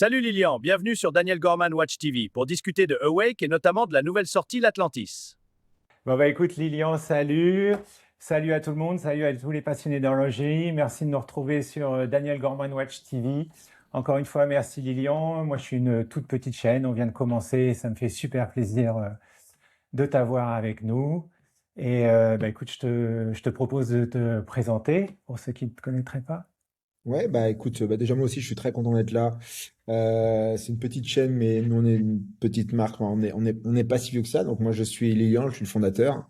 Salut Lilian, bienvenue sur Daniel Gorman Watch TV pour discuter de Awake et notamment de la nouvelle sortie l'Atlantis. Bon bah écoute Lilian, salut. Salut à tout le monde, salut à tous les passionnés d'horlogerie. Merci de nous retrouver sur Daniel Gorman Watch TV. Encore une fois, merci Lilian. Moi, je suis une toute petite chaîne. On vient de commencer et ça me fait super plaisir de t'avoir avec nous. Et bah écoute, je te propose de te présenter pour ceux qui ne te connaîtraient pas. Ouais, bah écoute, bah déjà moi aussi je suis très content d'être là. C'est une petite chaîne, mais nous on est une petite marque, on est pas si vieux que ça. Donc moi je suis Lilian, je suis le fondateur.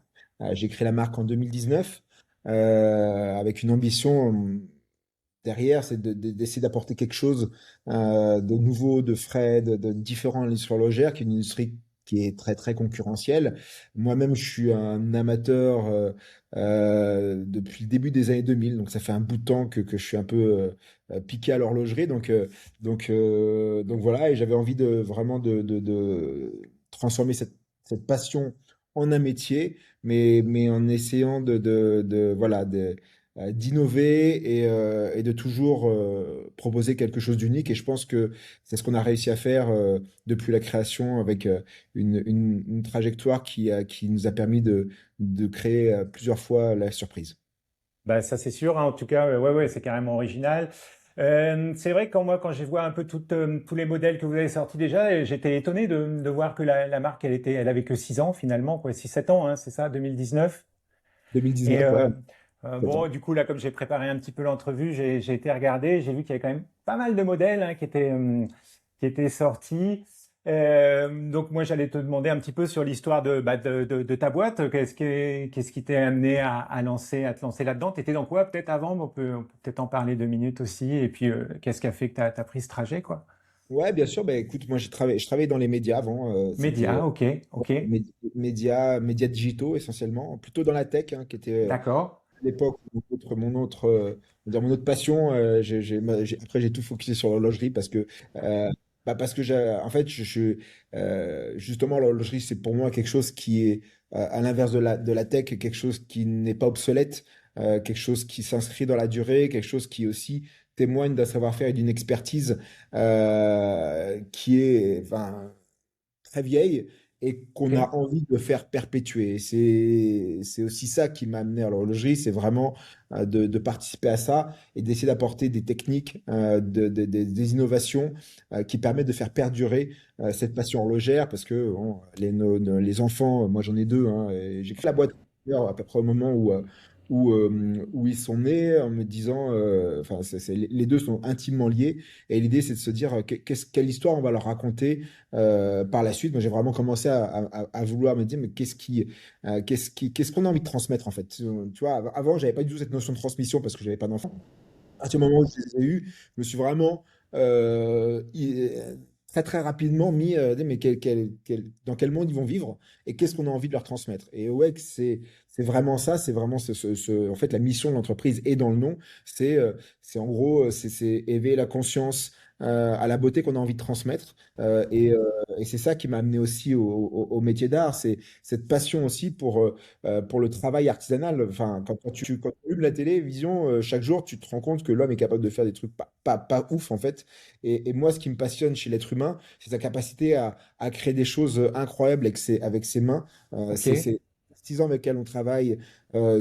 J'ai créé la marque en 2019 avec une ambition derrière, c'est d'essayer d'apporter quelque chose de nouveau, de frais, de différent à l'industrie horlogère, qui est une industrie qui est très très concurrentielle. Moi-même, je suis un amateur depuis le début des années 2000, donc ça fait un bout de temps que je suis un peu piqué à l'horlogerie, donc voilà, et j'avais envie de vraiment de transformer cette passion en un métier, mais en essayant voilà, d'innover et de toujours proposer quelque chose d'unique. Et je pense que c'est ce qu'on a réussi à faire depuis la création avec une trajectoire qui nous a permis de créer plusieurs fois la surprise. Bah ça c'est sûr, hein. En tout cas, ouais, ouais, c'est carrément original. C'est vrai que quand je vois un peu tous les modèles que vous avez sortis déjà, j'étais étonné de voir que la marque, elle avait que 6 ans finalement, quoi, 6-7 ans, hein, c'est ça, 2019. Et 2019, ouais, bon, attends. du coup, là, comme j'ai préparé un petit peu l'entrevue, j'ai été regarder, j'ai vu qu'il y avait quand même pas mal de modèles hein, qui étaient sortis. Donc moi, j'allais te demander un petit peu sur l'histoire de ta boîte. Qu'est-ce qui t'est amené à te lancer là-dedans? T'étais dans quoi peut-être avant? On peut peut-être en parler 2 minutes aussi. Et puis, qu'est-ce qui a fait que t'as pris ce trajet, quoi? Ouais, bien sûr. Bah, écoute, moi, je travaillais dans les médias avant. C'était Média, ok, ok, médias digitaux essentiellement, plutôt dans la tech, hein, qui était d'accord, à l'époque on va dire mon autre passion. Après, j'ai tout focusé sur l'horlogerie euh, parce que en fait, justement, l'horlogerie, c'est pour moi quelque chose qui est à l'inverse de la tech, quelque chose qui n'est pas obsolète, quelque chose qui s'inscrit dans la durée, quelque chose qui aussi témoigne d'un savoir-faire et d'une expertise qui est, enfin, très vieille et qu'on ok. a envie de faire perpétuer. C'est aussi ça qui m'a amené à l'horlogerie, c'est vraiment de participer à ça et d'essayer d'apporter des techniques, des innovations qui permettent de faire perdurer cette passion horlogère parce que bon, les enfants, moi j'en ai deux, hein, et j'ai créé la boîte à peu près au moment où ils sont nés en me disant, enfin, les deux sont intimement liés et l'idée c'est de se dire quelle histoire on va leur raconter par la suite. Moi, j'ai vraiment commencé à vouloir me dire, mais qu'est-ce qu'on a envie de transmettre en fait? Tu vois, avant, j'avais pas du tout cette notion de transmission parce que j'avais pas d'enfant. À partir du moment où je les ai eus, je me suis vraiment très très rapidement mis, mais dans quel monde ils vont vivre et qu'est-ce qu'on a envie de leur transmettre. Et ouais, c'est vraiment ça, c'est vraiment en fait la mission de l'entreprise et dans le nom, c'est en gros, c'est éveiller la conscience à la beauté qu'on a envie de transmettre. Et c'est ça qui m'a amené aussi au métier d'art, c'est cette passion aussi pour le travail artisanal. Enfin, quand tu allumes la télévision, chaque jour, tu te rends compte que l'homme est capable de faire des trucs pas ouf, en fait. Et moi, ce qui me passionne chez l'être humain, c'est sa capacité à créer des choses incroyables avec ses mains. Ok, Ces artisans avec lesquels on travaille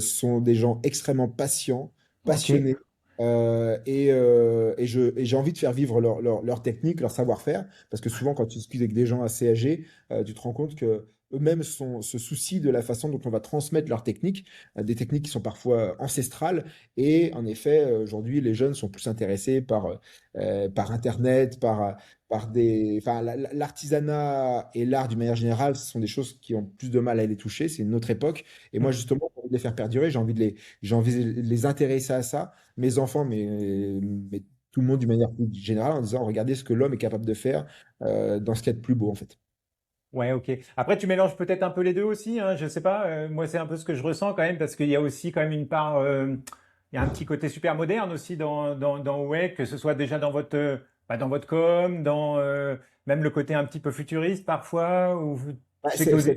sont des gens extrêmement patients, ok. passionnés. Et j'ai envie de faire vivre leur technique, leur savoir-faire, parce que souvent, quand tu discutes avec des gens assez âgés, tu te rends compte que eux-mêmes se soucient de la façon dont on va transmettre leurs techniques, des techniques qui sont parfois ancestrales. Et en effet, aujourd'hui, les jeunes sont plus intéressés par Internet, enfin, l'artisanat et l'art d'une manière générale, ce sont des choses qui ont plus de mal à les toucher. C'est une autre époque. Et moi, justement, pour les faire perdurer, j'ai envie de les intéresser à ça, mes enfants, mais tout le monde d'une manière plus générale, en disant, regardez ce que l'homme est capable de faire dans ce qu'il y a de plus beau, en fait. Ouais, ok. Après, tu mélanges peut-être un peu les deux aussi, hein, je sais pas. Moi, c'est un peu ce que je ressens quand même, parce qu'il y a aussi quand même une part, il y a un petit côté super moderne aussi dans Wake, que ce soit déjà dans votre com, même le côté un petit peu futuriste parfois. Ouais, Je sais que vous,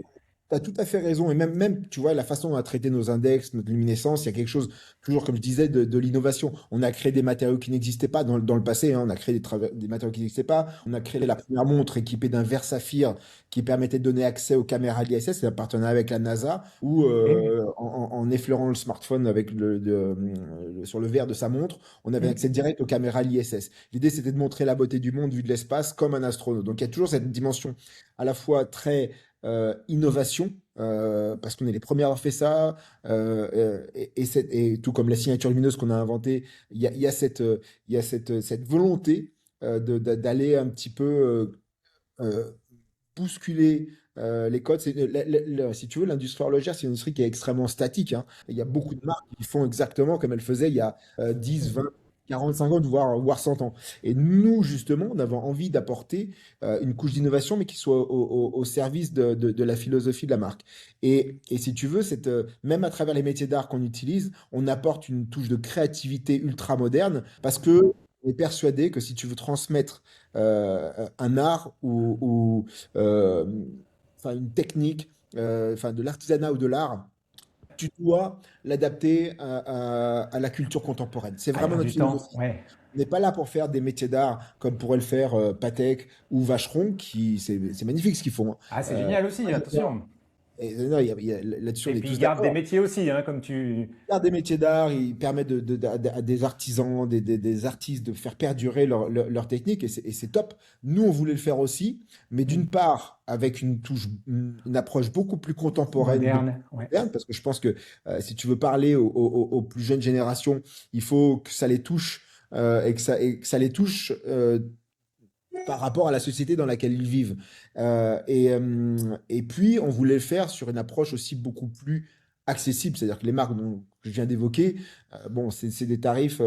as tout à fait raison. Et même, tu vois, la façon dont on a traité nos index, notre luminescence, il y a quelque chose, toujours comme je disais, de l'innovation. On a créé des matériaux qui n'existaient pas dans le passé, hein. On a créé des matériaux qui n'existaient pas. On a créé la première montre équipée d'un verre saphir qui permettait de donner accès aux caméras de l'ISS. C'est un partenariat avec la NASA, où Et- en effleurant le smartphone avec sur le verre de sa montre, on avait accès direct aux caméras de l'ISS. L'idée, c'était de montrer la beauté du monde vu de l'espace comme un astronaute. Donc il y a toujours cette dimension à la fois très innovation, parce qu'on est les premiers à avoir fait ça, et tout comme la signature lumineuse qu'on a inventée, il y a cette volonté d'aller un petit peu euh, bousculer les codes. Si tu veux, l'industrie horlogère, c'est une industrie qui est extrêmement statique, hein. Il y a beaucoup de marques qui font exactement comme elles faisaient il y a 10, 20, 45 ans, voire 100 ans. Et nous, justement, on avait envie d'apporter une couche d'innovation, mais qui soit au service de la philosophie de la marque. Et si tu veux, même à travers les métiers d'art qu'on utilise, on apporte une touche de créativité ultra moderne, parce que on est persuadé que si tu veux transmettre un art euh, enfin une technique, enfin de l'artisanat ou de l'art, tu dois l'adapter à la culture contemporaine. C'est à vraiment l'air notre du temps, philosophie. ouais. On n'est pas là pour faire des métiers d'art comme pourrait le faire Patek ou Vacheron, c'est magnifique ce qu'ils font, hein. Ah, c'est Euh, génial aussi, attention. non, là-dessus, on Et est puis ils tous gardent des d'accord. métiers aussi, hein, comme tu. L'art des métiers d'art, il permet à des artisans, des artistes de faire perdurer leur technique, et c'est top. Nous, on voulait le faire aussi, mais d'une part, avec une touche, une approche beaucoup plus contemporaine, beaucoup Moderne, plus ouais. moderne, parce que je pense que si tu veux parler aux plus jeunes générations, il faut que ça les touche, et que ça les touche par rapport à la société dans laquelle ils vivent. Et puis, on voulait le faire sur une approche aussi beaucoup plus accessible, c'est-à-dire que les marques dont je viens d'évoquer, bon, c'est des tarifs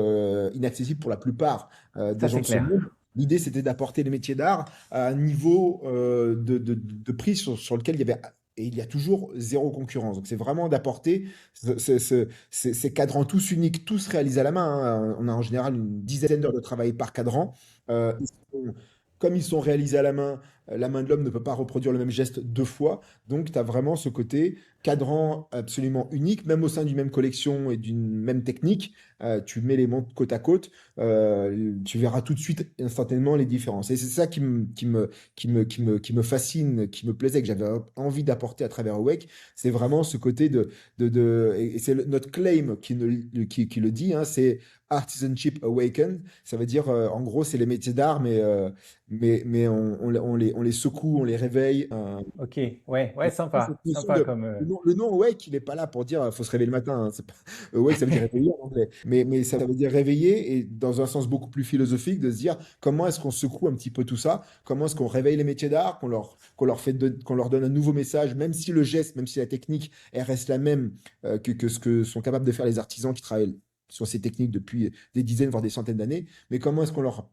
inaccessibles pour la plupart des Ça, gens c'est de ce clair. monde. L'idée, c'était d'apporter les métiers d'art à un niveau de prix sur lequel il y avait, et il y a toujours zéro concurrence. Donc, c'est vraiment d'apporter ces cadrans tous uniques, tous réalisés à la main, hein. On a en général une dizaine d'heures de travail par cadran. Ils sont Comme ils sont réalisés à la main de l'homme ne peut pas reproduire le même geste deux fois. Donc, tu as vraiment ce côté cadran absolument unique, même au sein d'une même collection et d'une même technique. Tu mets les montres côte à côte, tu verras tout de suite instantanément les différences. Et c'est ça qui me fascine, qui me plaisait, que j'avais envie d'apporter à travers Awake. C'est vraiment ce côté et c'est notre claim qui le dit, hein, c'est Artisanship Awakened. Ça veut dire, en gros, c'est les métiers d'art, mais on les secoue, on les réveille. Ok, ouais, ouais, Cette sympa, notion sympa de, comme. le nom Awake, il n'est pas là pour dire faut se réveiller le matin, hein. C'est pas, Awake, ça veut dire réveiller en anglais. Mais ça veut dire réveiller, et dans un sens beaucoup plus philosophique, de se dire comment est-ce qu'on secoue un petit peu tout ça, comment est-ce qu'on réveille les métiers d'art, qu'on leur donne un nouveau message, même si le geste, même si la technique, elle reste la même que ce que sont capables de faire les artisans qui travaillent sur ces techniques depuis des dizaines, voire des centaines d'années. Mais comment est-ce qu'on leur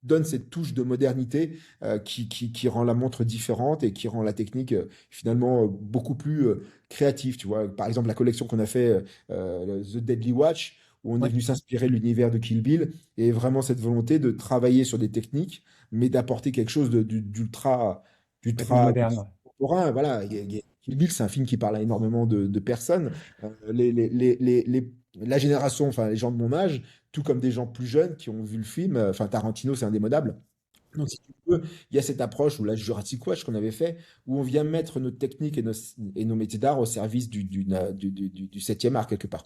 donne cette touche de modernité qui rend la montre différente et qui rend la technique finalement beaucoup plus créative. Tu vois, par exemple, la collection qu'on a fait, The Deadly Watch, où on est Ouais, venu s'inspirer de l'univers de Kill Bill, et vraiment cette volonté de travailler sur des techniques, mais d'apporter quelque chose c'est plus moderne, ouais. contemporain. Voilà, Kill Bill, c'est un film qui parle à énormément de personnes. La génération, enfin les gens de mon âge, tout comme des gens plus jeunes qui ont vu le film, enfin Tarantino, c'est indémodable. Donc, si tu veux, il y a cette approche, ou la Jurassic Watch qu'on avait fait, où on vient mettre notre technique et nos métiers d'art au service du 7e art, quelque part.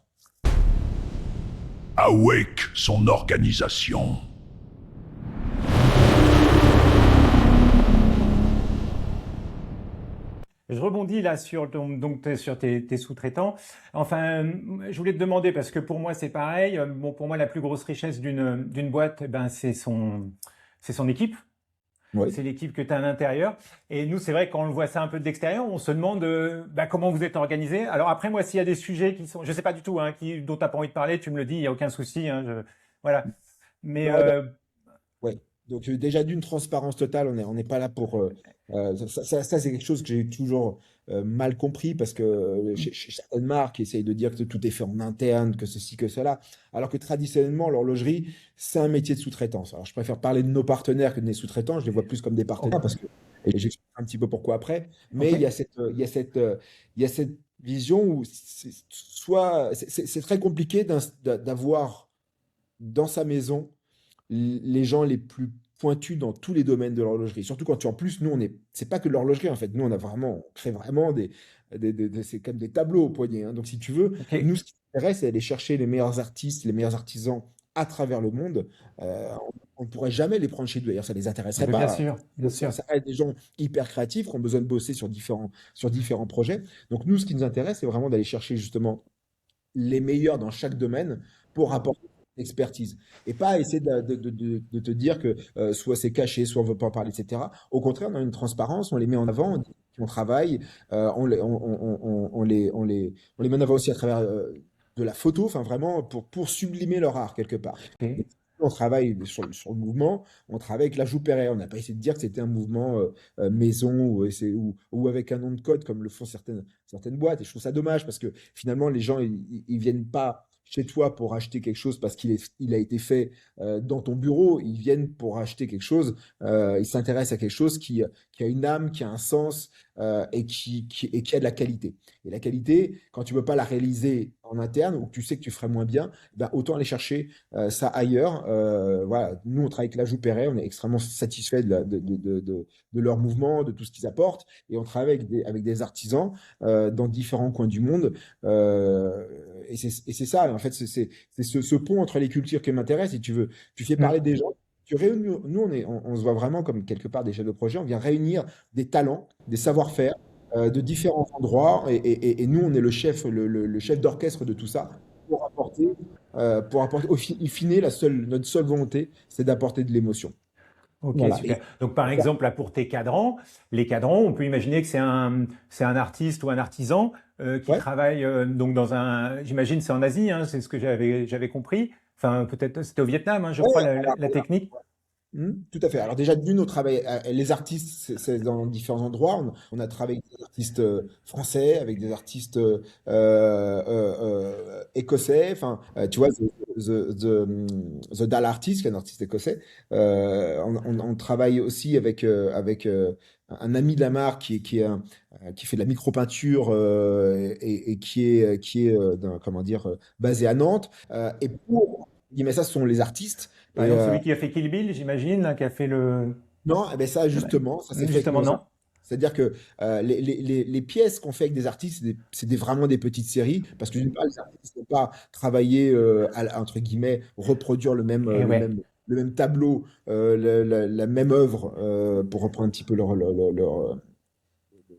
Awake son organisation. Je rebondis là sur, sur tes sous-traitants. Enfin, je voulais te demander, parce que pour moi c'est pareil, bon, pour moi la plus grosse richesse d'une boîte, eh ben, c'est son équipe. Oui. C'est l'équipe que tu as à l'intérieur. Et nous, c'est vrai, quand on voit ça un peu de l'extérieur, on se demande bah, comment vous êtes organisé. Alors après, moi, s'il y a des sujets qui sont, je sais pas du tout, hein, dont tu n'as pas envie de parler, tu me le dis, il n'y a aucun souci, hein, voilà. Mais Ouais, ouais. Donc déjà d'une transparence totale, on n'est pas là pour ça, c'est quelque chose que j'ai toujours mal compris, parce que chez certaines marques essayent de dire que tout est fait en interne, que ceci, que cela, alors que traditionnellement l'horlogerie, c'est un métier de sous-traitance. Alors je préfère parler de nos partenaires que de mes sous-traitants, je les vois plus comme des partenaires, parce que Et j'explique un petit peu pourquoi après. Mais Ok. il y a cette vision où c'est très compliqué d'avoir dans sa maison les gens les plus pointus dans tous les domaines de l'horlogerie. Surtout quand en plus, nous, c'est pas que de l'horlogerie en fait. Nous, on crée vraiment c'est comme des tableaux au poignet, hein. Donc, si tu veux, Ok. nous, ce qui nous intéresse, c'est aller chercher les meilleurs artistes, les meilleurs artisans à travers le monde. On ne pourrait jamais les prendre chez nous. D'ailleurs, ça les intéresserait Mais bien pas. sûr, bien sûr. Ça reste des gens hyper créatifs qui ont besoin de bosser sur différents projets. Donc, nous, ce qui nous intéresse, c'est vraiment d'aller chercher justement les meilleurs dans chaque domaine pour apporter une expertise. Et pas essayer de te dire que soit c'est caché, soit on ne veut pas en parler, etc. Au contraire, on a une transparence, on les met en avant, on dit qu'on travaille, on les met en avant aussi à travers de la photo, enfin vraiment pour sublimer leur art quelque part. Et Ok. on travaille sur le mouvement, on travaille avec l'ajout Perret. On n'a pas essayé de dire que c'était un mouvement maison ou avec un nom de code comme le font certaines boîtes. Et je trouve ça dommage parce que finalement, les gens, ils viennent pas chez toi pour acheter quelque chose parce il a été fait dans ton bureau. Ils viennent pour acheter quelque chose. Ils s'intéressent à quelque chose qui a une âme, qui a un sens et qui a de la qualité. Et la qualité, quand tu ne peux pas la réaliser en interne ou que tu sais que tu ferais moins bien, ben, autant aller chercher ça ailleurs. Voilà. Nous, on travaille avec l'Ajout Perret, on est extrêmement satisfait de leur mouvement, de tout ce qu'ils apportent, et on travaille avec des artisans dans différents coins du monde. Euh, et c'est ça, en fait, c'est ce pont entre les cultures qui m'intéresse. Si tu veux, tu fais parler Hmm. des gens. Nous, on se voit vraiment comme quelque part des chefs de projet. On vient réunir des talents, des savoir-faire de différents endroits. Et nous, on est le chef d'orchestre de tout ça pour apporter in fine, notre seule volonté, c'est d'apporter de l'émotion. Ok, Voilà. Et super. Donc, par exemple, là, pour tes cadrans, les cadrans, on peut imaginer que c'est un artiste ou un artisan qui ouais, travaille donc dans un, j'imagine, c'est en Asie, hein, c'est ce que j'avais compris. Enfin, peut-être c'était au Vietnam, hein, je ouais, crois, alors, la technique. tout à fait. Alors déjà, d'une, on travaille, les artistes, c'est dans différents endroits. On a travaillé avec des artistes français, avec des artistes écossais. Enfin, tu vois, The Dal Artist, qui est un artiste écossais. On travaille aussi avec un ami de la marque qui fait de la micro-peinture et comment dire, basé à Nantes. Et mais ça, ce sont les artistes. Par Et, exemple, celui qui a fait Kill Bill, j'imagine, là, qui a fait le. non, eh ben ça justement, ça s'est fait avec Justement, nos non. artistes. C'est-à-dire que les pièces qu'on fait avec des artistes, vraiment des petites séries, parce que d'une part, les artistes ne vont pas travailler, entre guillemets, reproduire Et ouais. le même tableau, la même œuvre, pour reprendre un petit peu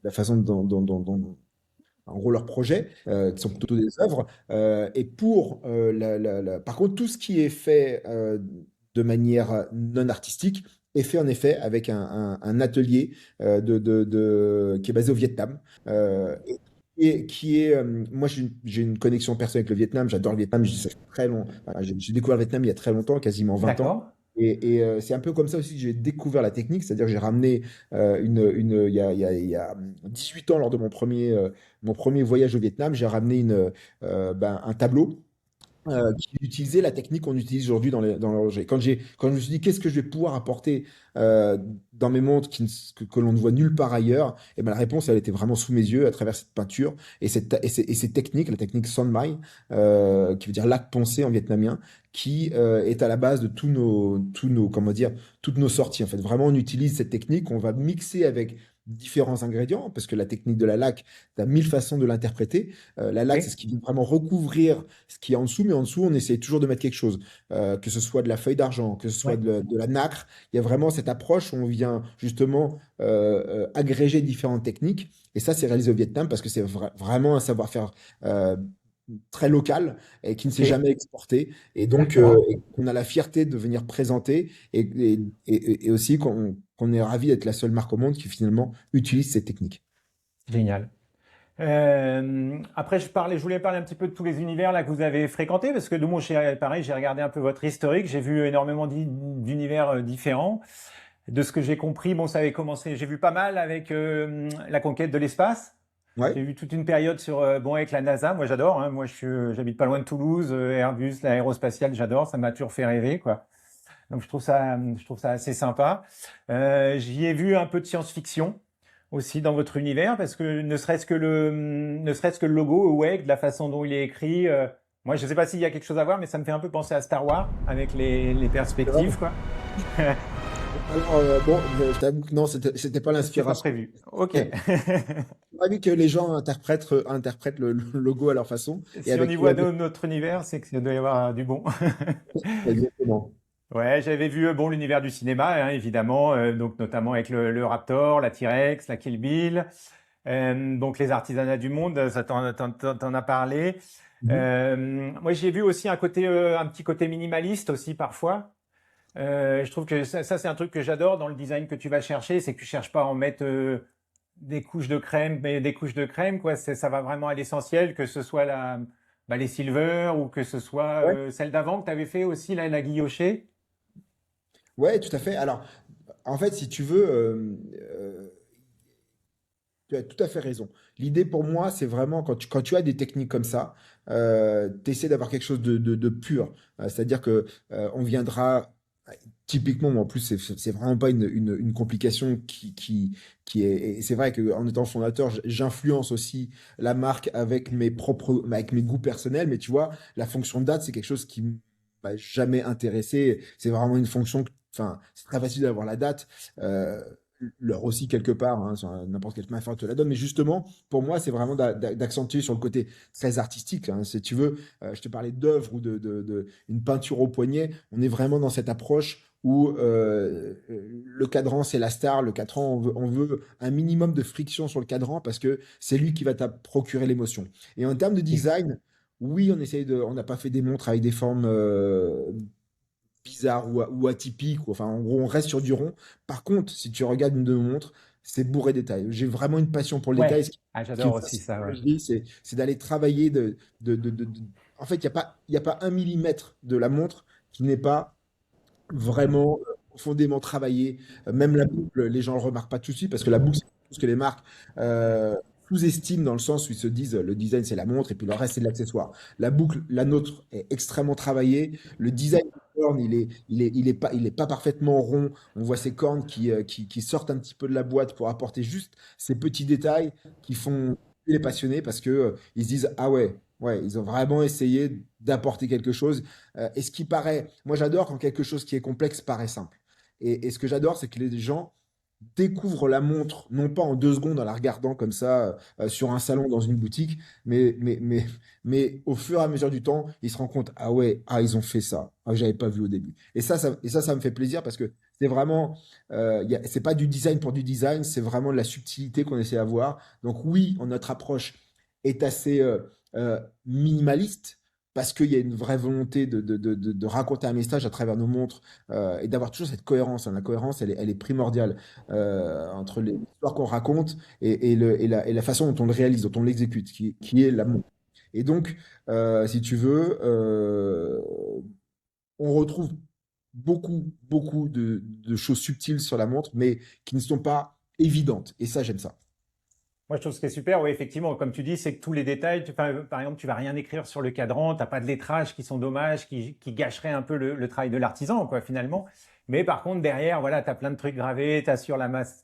la façon en gros, leurs projets, qui sont plutôt des œuvres. Et par contre, tout ce qui est fait de manière non artistique est fait en effet avec un atelier qui est basé au Vietnam. Moi, j'ai une connexion personnelle avec le Vietnam. J'adore le Vietnam. Ça fait très long. Enfin, j'ai découvert le Vietnam il y a très longtemps, quasiment 20 ans. D'accord. C'est un peu comme ça aussi que j'ai découvert la technique, c'est-à-dire que j'ai ramené il y a 18 ans lors de mon premier voyage au Vietnam, j'ai ramené un tableau qui utilisait la technique qu'on utilise aujourd'hui dans l'horlogerie. Quand je me suis dit qu'est-ce que je vais pouvoir apporter dans mes montres que l'on ne voit nulle part ailleurs, et ben la réponse elle était vraiment sous mes yeux à travers cette peinture et ces techniques, la technique Son Mai, qui veut dire lac poncé en vietnamien, qui est à la base de comment dire, toutes nos sorties. En fait, vraiment on utilise cette technique, on va mixer avec différents ingrédients, parce que la technique de la laque, tu as mille façons de l'interpréter. La laque, c'est Ok. ce qui vient vraiment recouvrir ce qui est en dessous, mais en dessous, on essaie toujours de mettre quelque chose, que ce soit de la feuille d'argent, que ce soit Ouais. de la nacre. Il y a vraiment cette approche où on vient justement agréger différentes techniques. Et ça, c'est réalisé au Vietnam parce que c'est vraiment un savoir-faire très local et qui ne s'est Ok. jamais exporté. Et donc, D'accord. on a la fierté de venir présenter et aussi qu'on est ravi d'être la seule marque au monde qui finalement utilise cette technique. Génial. Après, je voulais parler un petit peu de tous les univers là que vous avez fréquentés, parce que de moi, pareil, j'ai regardé un peu votre historique, j'ai vu énormément d'univers différents. De ce que j'ai compris, bon, ça avait commencé, j'ai vu pas mal avec la conquête de l'espace. Ouais. J'ai vu toute une période sur, bon, avec la NASA. Moi, j'adore, hein. Moi, j'habite pas loin de Toulouse, Airbus, l'aérospatiale, j'adore. Ça m'a toujours fait rêver, quoi. Donc je trouve ça assez sympa. J'y ai vu un peu de science-fiction aussi dans votre univers, parce que ne serait-ce que le logo Awake, de la façon dont il est écrit, moi je sais pas s'il y a quelque chose à voir, mais ça me fait un peu penser à Star Wars avec les C'est vrai. perspectives, quoi. Alors, bon, je t'avoue que non, c'était pas C'était pas l'inspiration. prévu. Ok. J'ai pas vu que les gens interprètent le logo à leur façon et Si on y et voit avec notre univers, c'est qu'il doit y avoir du bon. exactement. Ouais, j'avais vu bon l'univers du cinéma, hein, évidemment, donc notamment avec le Raptor, la T-Rex, la Kill Bill, donc les artisanats du monde, ça t'en as parlé. Mhm. Moi, j'ai vu aussi un petit côté minimaliste aussi parfois. Je trouve que ça c'est un truc que j'adore dans le design que tu vas chercher, c'est que tu cherches pas à en mettre des couches de crème, mais des couches de crème, quoi. Ça va vraiment à l'essentiel, que ce soit les silver ou que ce soit Ouais, celle d'avant que tu avais fait aussi, la guillochée. ouais, tout à fait. Alors, en fait, si tu veux, tu as tout à fait raison. L'idée pour moi, c'est vraiment quand tu as des techniques comme ça, tu essaies d'avoir quelque chose de pur. C'est-à-dire que on viendra typiquement, moi, en plus, c'est vraiment pas une complication qui est. Et c'est vrai qu'en étant fondateur, j'influence aussi la marque avec mes goûts personnels. Mais tu vois, la fonction de date, c'est quelque chose qui m'a jamais intéressé. C'est vraiment une fonction. Enfin, c'est très facile d'avoir la date. Euh, L'heure aussi quelque part, hein, sur n'importe quelle main te la donne, mais justement, pour moi, c'est vraiment d'accentuer sur le côté très artistique, hein. Si tu veux, je te parlais d'œuvre ou une peinture au poignet, on est vraiment dans cette approche où le cadran, c'est la star, le cadran, on veut un minimum de friction sur le cadran parce que c'est lui qui va t'a procurer l'émotion. Et en termes de design, oui, on n'a pas fait des montres avec des formes bizarre ou atypique. Enfin, en gros, on reste sur du rond. Par contre, si tu regardes une de nos montres, c'est bourré de détails. J'ai vraiment une passion pour le détail. Ouais. Ce qui me J'adore aussi fascine ça, dans ouais. la vie, c'est d'aller travailler En fait, il y a pas un millimètre de la montre qui n'est pas vraiment profondément travaillé. Même la boucle, les gens ne le remarquent pas tout de suite parce que la boucle, c'est quelque chose que les marques euh, sous-estiment dans le sens où ils se disent le design, c'est la montre et puis le reste, c'est de l'accessoire. La boucle, la nôtre, est extrêmement travaillée. Le design des cornes, il est pas parfaitement rond. On voit ces cornes qui sortent un petit peu de la boîte pour apporter juste ces petits détails qui font les passionnés parce que ils se disent, ah ouais, ouais, ils ont vraiment essayé d'apporter quelque chose et ce qui paraît, moi j'adore quand quelque chose qui est complexe paraît simple. Et ce que j'adore, c'est que les gens découvrent la montre, non pas en 2 secondes en la regardant comme ça sur un salon dans une boutique, mais au fur et à mesure du temps, ils se rendent compte, ah ouais, ah ils ont fait ça, ah j'avais pas vu au début. Ça me fait plaisir parce que c'est vraiment, c'est pas du design pour du design, c'est vraiment de la subtilité qu'on essaie d'avoir. Donc oui, notre approche est assez minimaliste parce qu'il y a une vraie volonté de raconter un message à travers nos montres et d'avoir toujours cette cohérence, hein. La cohérence, elle est primordiale entre l'histoire qu'on raconte et la façon dont on le réalise, dont on l'exécute, qui est l'amour. Et donc, si tu veux, on retrouve beaucoup de choses subtiles sur la montre, mais qui ne sont pas évidentes. Et ça, j'aime ça. Moi, je trouve ce qui est super, oui, effectivement, comme tu dis, c'est que tous les détails, enfin, par exemple, tu vas rien écrire sur le cadran, t'as pas de lettrages qui sont dommages, qui gâcheraient un peu le travail de l'artisan, quoi, finalement. Mais par contre, derrière, voilà, tu as plein de trucs gravés, tu as sur la masse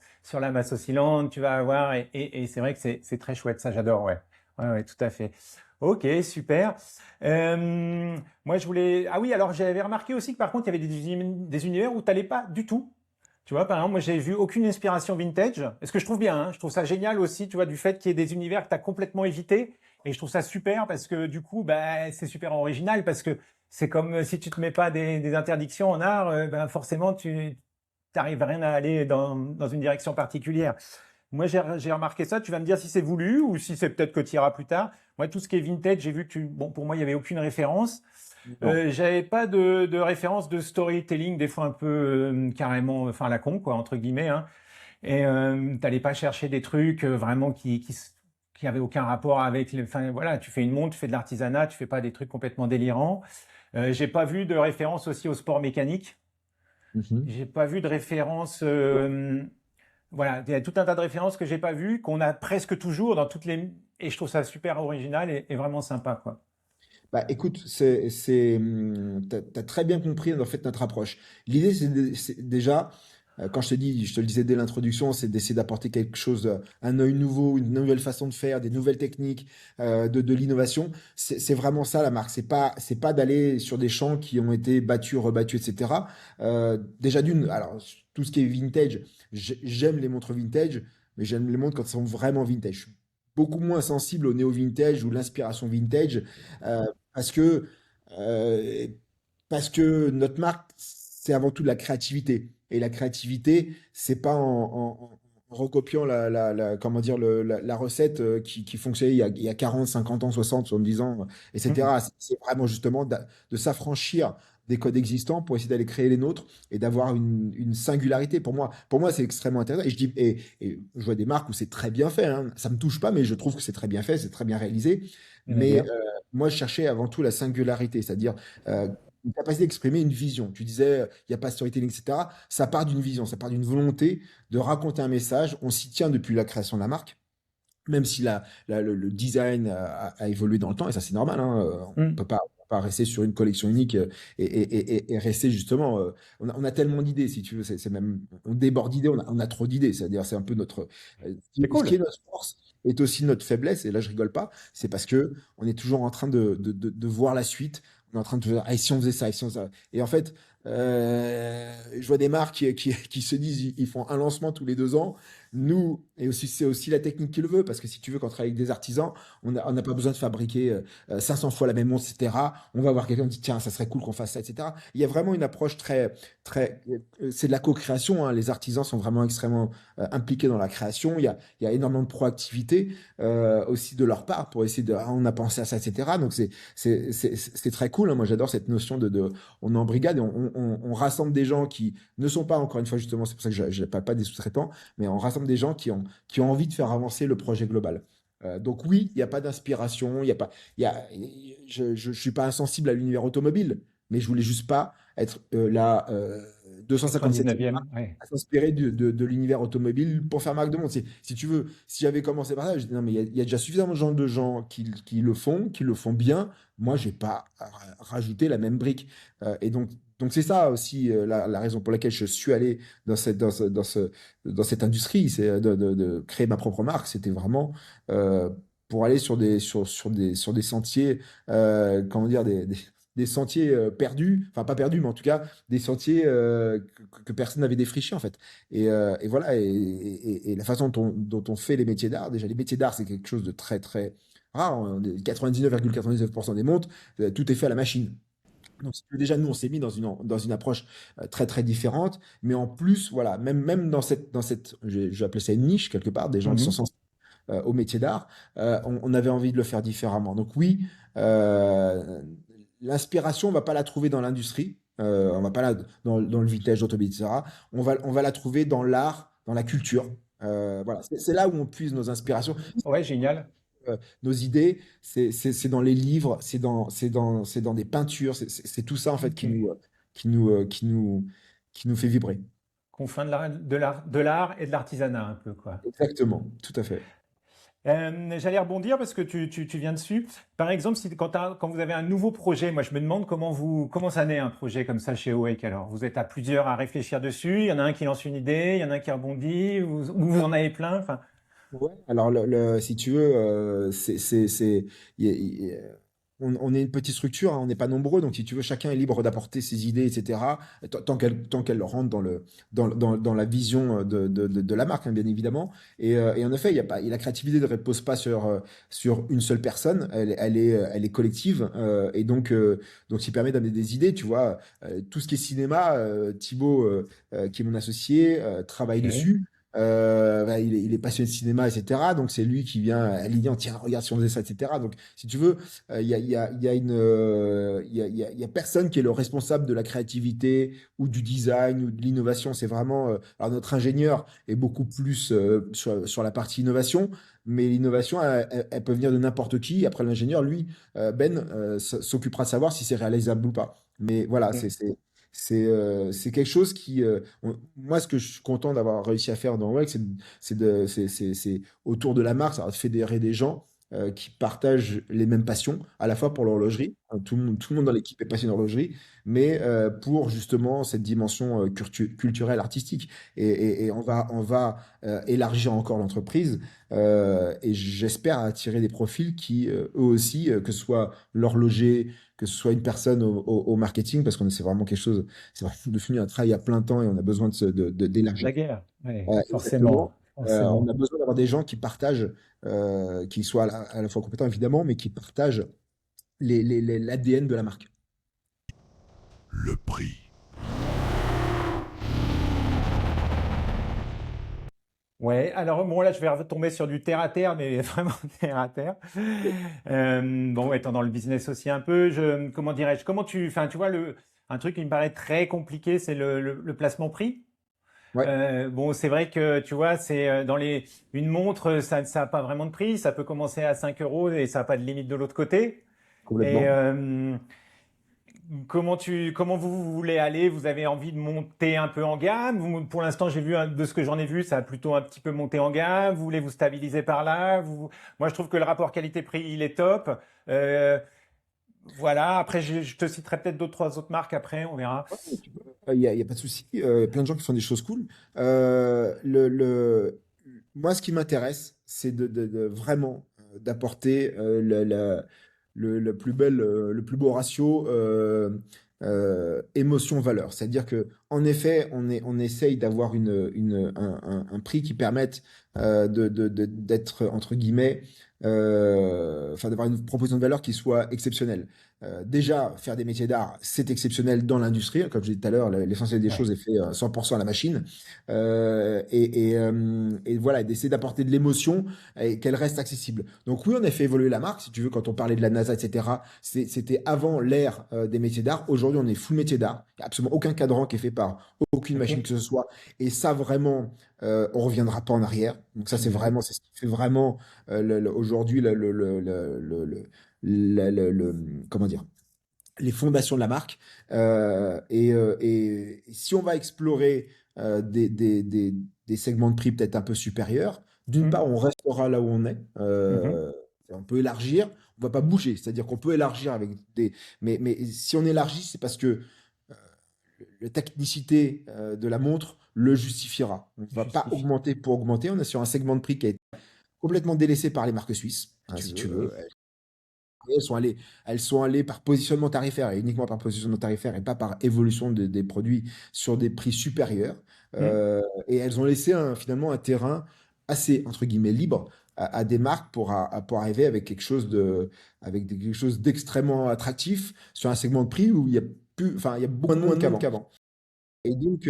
oscillante, tu vas avoir, et c'est vrai que c'est très chouette, ça, j'adore, ouais. Ouais, ouais, tout à fait. Ok, super. Moi, je voulais. Ah oui, alors j'avais remarqué aussi que par contre, il y avait des univers où tu n'allais pas du tout. Tu vois, par exemple, moi, j'ai vu aucune inspiration vintage. Et ce que je trouve bien, hein, je trouve ça génial aussi, tu vois, du fait qu'il y ait des univers que tu as complètement évités. Et je trouve ça super parce que du coup, bah, c'est super original parce que c'est comme si tu te mets pas des interdictions en art, ben forcément, tu n'arrives rien à aller dans une direction particulière. Moi, j'ai remarqué ça. Tu vas me dire si c'est voulu ou si c'est peut-être que tu iras plus tard. Moi, tout ce qui est vintage, j'ai vu que bon, pour moi, il y avait aucune référence. Non. J'avais pas de référence de storytelling, des fois un peu carrément, enfin à la con, quoi, entre guillemets, hein. Et t'allais pas chercher des trucs vraiment qui avaient aucun rapport avec les. Enfin voilà, tu fais une montre, tu fais de l'artisanat, tu fais pas des trucs complètement délirants. J'ai pas vu de référence aussi au sport mécanique. Mhm. J'ai pas vu de référence. Voilà, il y a tout un tas de références que j'ai pas vues, qu'on a presque toujours dans toutes les. Et je trouve ça super original et vraiment sympa, quoi. Bah, écoute, t'as très bien compris en fait notre approche. L'idée, c'est déjà, quand je te dis, je te le disais dès l'introduction, c'est d'essayer d'apporter quelque chose, un œil nouveau, une nouvelle façon de faire, des nouvelles techniques, de l'innovation. C'est vraiment ça la marque. C'est pas d'aller sur des champs qui ont été battus, rebattus, etc. Déjà d'une, alors tout ce qui est vintage, j'aime les montres vintage, mais j'aime les montres quand elles sont vraiment vintage. Je suis beaucoup moins sensible au néo-vintage ou l'inspiration vintage. Euh, parce que, euh, parce que notre marque, c'est avant tout de la créativité. Et la créativité, c'est pas en recopiant comment dire, la recette qui fonctionnait il y a 40, 50 ans, 60, 70 ans, Mhm. etc. C'est vraiment justement de s'affranchir des codes existants pour essayer d'aller créer les nôtres et d'avoir une singularité. Pour moi, c'est extrêmement intéressant. Et je vois des marques où c'est très bien fait, hein. Ça me touche pas, mais je trouve que c'est très bien fait, c'est très bien réalisé. On est Mais bien. moi, je cherchais avant tout la singularité, c'est-à-dire euh, une capacité d'exprimer une vision. Tu disais, il n'y a pas de storytelling, etc. Ça part d'une vision, ça part d'une volonté de raconter un message. On s'y tient depuis la création de la marque, même si le design a évolué dans le temps, et ça c'est normal, hein, Mhm. on peut pas rester sur une collection unique et rester justement. On a tellement d'idées, si tu veux, c'est même, on déborde d'idées, on a trop d'idées, c'est-à-dire c'est un peu notre. C'est Ce qui cool. est notre force est aussi notre faiblesse, et là je rigole pas, c'est parce que on est toujours en train de voir la suite, on est en train de dire, ah, et si on faisait ça, et si on faisait ça. Et en fait, je vois des marques qui se disent, ils font un lancement tous les 2 ans. Nous, et aussi, c'est aussi la technique qui le veut, parce que si tu veux, quand on travaille avec des artisans, on n'a pas besoin de fabriquer 500 fois la même montre, etc. On va voir quelqu'un qui dit, tiens, ça serait cool qu'on fasse ça, etc. Il y a vraiment une approche c'est de la co-création, hein. Les artisans sont vraiment extrêmement impliqués dans la création. Il y a énormément de proactivité aussi de leur part pour essayer ah, on a pensé à ça, etc. Donc c'est très cool, hein. Moi, j'adore cette notion on est en brigade et on rassemble des gens qui ne sont pas, encore une fois, justement, c'est pour ça que je ne parle pas des sous-traitants, mais on rassemble des gens qui ont envie de faire avancer le projet global. Donc oui, il n'y a pas d'inspiration, il y a pas, il y a, je suis pas insensible à l'univers automobile, mais je voulais juste pas être là 257e 99e, ouais. à s'inspirer de l'univers automobile pour faire marque de monde. Si tu veux, si j'avais commencé par ça, je dis non mais il y a déjà suffisamment de gens qui le font bien. Moi, je vais pas rajouter la même brique. Et donc c'est ça aussi la raison pour laquelle je suis allé dans cette industrie, c'est de créer ma propre marque. C'était vraiment euh, pour aller sur des sentiers, comment dire, des sentiers perdus, enfin pas perdus, mais en tout cas des sentiers que personne n'avait défrichés en fait. Et voilà, et la façon dont on fait les métiers d'art, déjà les métiers d'art, c'est quelque chose de très très rare, hein. 99,99% des montres, tout est fait à la machine. Donc, si tu veux, déjà, nous, on s'est mis dans une approche très, très différente. Mais en plus, voilà, même je vais appeler ça une niche, quelque part, des gens qui sont Mhm. sensibles au métier d'art, on avait envie de le faire différemment. Donc, oui, euh, l'inspiration, on va pas la trouver dans l'industrie. On va pas dans le vintage, l'automobile, etc. On va la trouver dans l'art, dans la culture. Voilà, c'est là où on puise nos inspirations, Ouais, génial. nos idées, c'est dans les livres, c'est dans des peintures, c'est tout ça en fait qui Ok. nous, qui nous, euh, qui nous, qui nous fait vibrer. Confins de l'art et de l'artisanat un peu, quoi. Exactement, tout à fait. J'allais rebondir parce que tu viens dessus. Par exemple, quand vous avez un nouveau projet, moi je me demande comment ça naît un projet comme ça chez Awake. Alors, vous êtes à plusieurs à réfléchir dessus. Il y en a un qui lance une idée, il y en a un qui rebondit, ou vous en avez plein. Enfin, Ouais. Alors, si tu veux, y a- y a- on est une petite structure, hein, on n'est pas nombreux, donc si tu veux, chacun est libre d'apporter ses idées, etc., tant qu'elles rentrent dans la vision de la marque, hein, bien évidemment. Et en effet, il y a pas, la créativité ne repose pas sur une seule personne, elle est collective, et donc, ça permet d'amener des idées, tu vois. Tout ce qui est cinéma, Thibaut, qui est mon associé, travaille ok. dessus. Bah, il est passionné de cinéma, etc. Donc c'est lui qui vient à l'idée, tiens, regarde si on faisait ça, etc. Donc si tu veux, il y a personne qui est le responsable de la créativité ou du design ou de l'innovation. C'est vraiment, alors notre ingénieur est beaucoup plus sur la partie innovation, mais l'innovation, elle peut venir de n'importe qui. Après l'ingénieur, lui, Ben, s'occupera de savoir si c'est réalisable ou pas. Mais voilà, c'est quelque chose moi, ce que je suis content d'avoir réussi à faire dans WEG, c'est autour de la marque, ça va fédérer des gens qui partagent les mêmes passions, à la fois pour l'horlogerie, hein, tout le monde dans l'équipe est passionné d'horlogerie, mais pour justement cette dimension culturelle, artistique. Et on va élargir encore l'entreprise et j'espère attirer des profils qui, eux aussi, que ce soit l'horloger, que ce soit une personne au marketing, parce que c'est vraiment quelque chose, c'est vraiment devenu un travail à plein temps et on a besoin d'élargir. La guerre, oui, Exactement. forcément, On forcément. a besoin d'avoir des gens qui partagent, qui soient à la fois compétents évidemment, mais qui partagent l'ADN de la marque. Le prix. Ouais, alors bon là je vais retomber sur du terre à terre, mais vraiment terre à terre. Bon, étant dans le business aussi un peu, comment dirais-je, enfin tu vois un truc qui me paraît très compliqué, c'est le placement prix. Ouais, Bon, c'est vrai que tu vois, c'est une montre, ça a pas vraiment de prix, ça peut commencer à 5 euros et ça n'a pas de limite de l'autre côté. Et complètement. comment vous voulez aller? Vous avez envie de monter un peu en gamme? Pour l'instant, j'ai vu de ce que j'en ai vu, ça a plutôt un petit peu monté en gamme. Vous voulez vous stabiliser par là? Moi, je trouve que le rapport qualité-prix, il est top. Euh, voilà. Après, je te citerai peut-être d'autres trois autres marques après, on verra. Il y a pas de souci. Il y a plein de gens qui font des choses cool. Moi, ce qui m'intéresse, c'est vraiment d'apporter le plus beau ratio émotion-valeur. C'est-à-dire que, en effet, on essaye d'avoir un prix qui permette d'être, entre guillemets, enfin, d'avoir une proposition de valeur qui soit exceptionnelle. Déjà, faire des métiers d'art, c'est exceptionnel dans l'industrie. Comme je disais tout à l'heure, l'essentiel des Ouais. choses est fait 100% à la machine. Et voilà, d'essayer d'apporter de l'émotion et qu'elle reste accessible. Donc oui, on a fait évoluer la marque. Si tu veux, quand on parlait de la NASA, etc., c'était avant l'ère des métiers d'art. Aujourd'hui, on est full métier d'art. Il n'y a absolument aucun cadran qui est fait par aucune machine Ok. que ce soit. Et ça, vraiment, on reviendra pas en arrière. Donc ça, Génial. c'est ce qui fait vraiment aujourd'hui comment dire, les fondations de la marque. Et si on va explorer des segments de prix peut-être un peu supérieurs, d'une part, Mhm. on restera là où on est. Mhm. On peut élargir, on va pas bouger. C'est-à-dire qu'on peut élargir avec des. Mais si on élargit, c'est parce que la technicité de la montre le justifiera. On ne va pas Justifie. augmenter pour augmenter. On est sur un segment de prix qui a été complètement délaissé par les marques suisses, Si tu si tu veux. veux. Elles sont allées par positionnement tarifaire et uniquement par positionnement tarifaire et pas par évolution des produits sur des prix supérieurs. Mhm. Et elles ont laissé finalement un terrain assez, entre guillemets, libre à des marques pour arriver avec quelque chose d'extrêmement attractif sur un segment de prix où il y a plus, enfin, il y a beaucoup moins de monde qu'avant. Et donc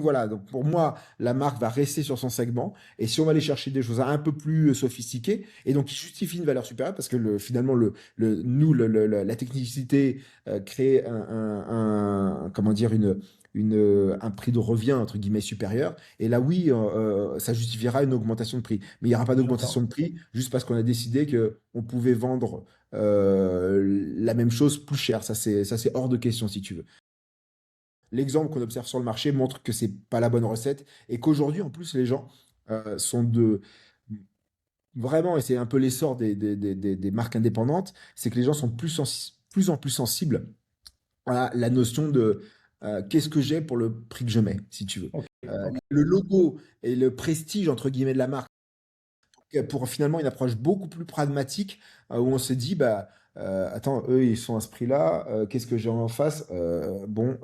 voilà, donc pour moi, la marque va rester sur son segment. Et si on va aller chercher des choses un peu plus sophistiquées, et donc qui justifient une valeur supérieure, parce que finalement, la technicité crée comment dire, un prix de revient, entre guillemets, supérieur. Et là, oui, ça justifiera une augmentation de prix. Mais il n'y aura pas d'augmentation J'entends. de prix juste parce qu'on a décidé qu'on pouvait vendre la même chose plus cher. Ça, c'est hors de question, si tu veux. L'exemple qu'on observe sur le marché montre que c'est pas la bonne recette et qu'aujourd'hui, en plus, les gens sont vraiment, et c'est un peu l'essor des marques indépendantes, c'est que les gens sont plus en plus sensibles à la notion de qu'est-ce que j'ai pour le prix que je mets, si tu veux. Ok. Ok. Le logo et le prestige, entre guillemets, de la marque pour finalement une approche beaucoup plus pragmatique où on se dit bah attends, eux ils sont à ce prix-là, qu'est-ce que j'ai en face? Bon,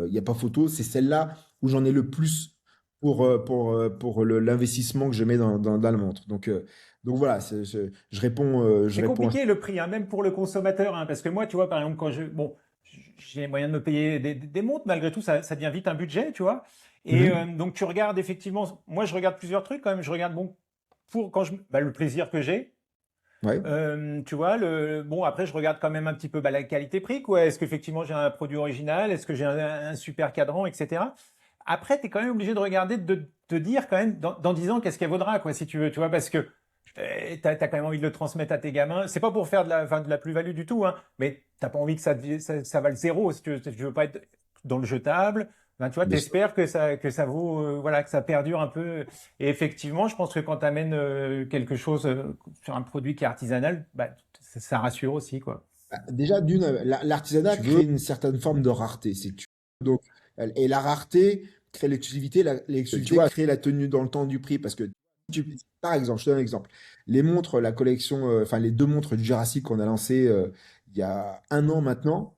il n'y a pas photo, c'est celle-là où j'en ai le plus pour l'investissement que je mets dans la montre. Donc voilà, je réponds, je C'est réponds à ça. compliqué le prix, hein, même pour le consommateur, hein, parce que moi, tu vois, par exemple, bon, j'ai les moyens de me payer des montres, malgré tout, ça devient vite un budget, tu vois. Et Mhm. donc tu regardes effectivement, moi je regarde plusieurs trucs quand même. Je regarde bon le plaisir que j'ai. Ouais. Tu vois, bon après je regarde quand même un petit peu la qualité-prix, quoi. Est-ce qu'effectivement j'ai un produit original? Est-ce que j'ai un super cadran, etc. Après, tu es quand même obligé de regarder, de te dire quand même dans 10 ans qu'est-ce qu'elle vaudra, quoi, si tu veux, tu vois, parce que tu as quand même envie de le transmettre à tes gamins. C'est pas pour faire enfin, de la plus-value du tout, hein, mais t'as pas envie que ça vale zéro si tu veux pas être dans le jetable. Ben, tu vois, Bien sûr. t'espères que ça vaut, voilà, que ça perdure un peu. Et effectivement, je pense que quand tu amènes quelque chose sur un produit qui est artisanal, bah, ça rassure aussi, quoi. Déjà, l'artisanat Tu veux? crée une certaine forme de rareté, si tu veux. Donc, et la rareté crée l'exclusivité, l'exclusivité crée la tenue dans le temps du prix. Parce que, par exemple, je te donne un exemple. Les montres, la collection, enfin, les deux montres du Jurassic qu'on a lancées il y a un an maintenant,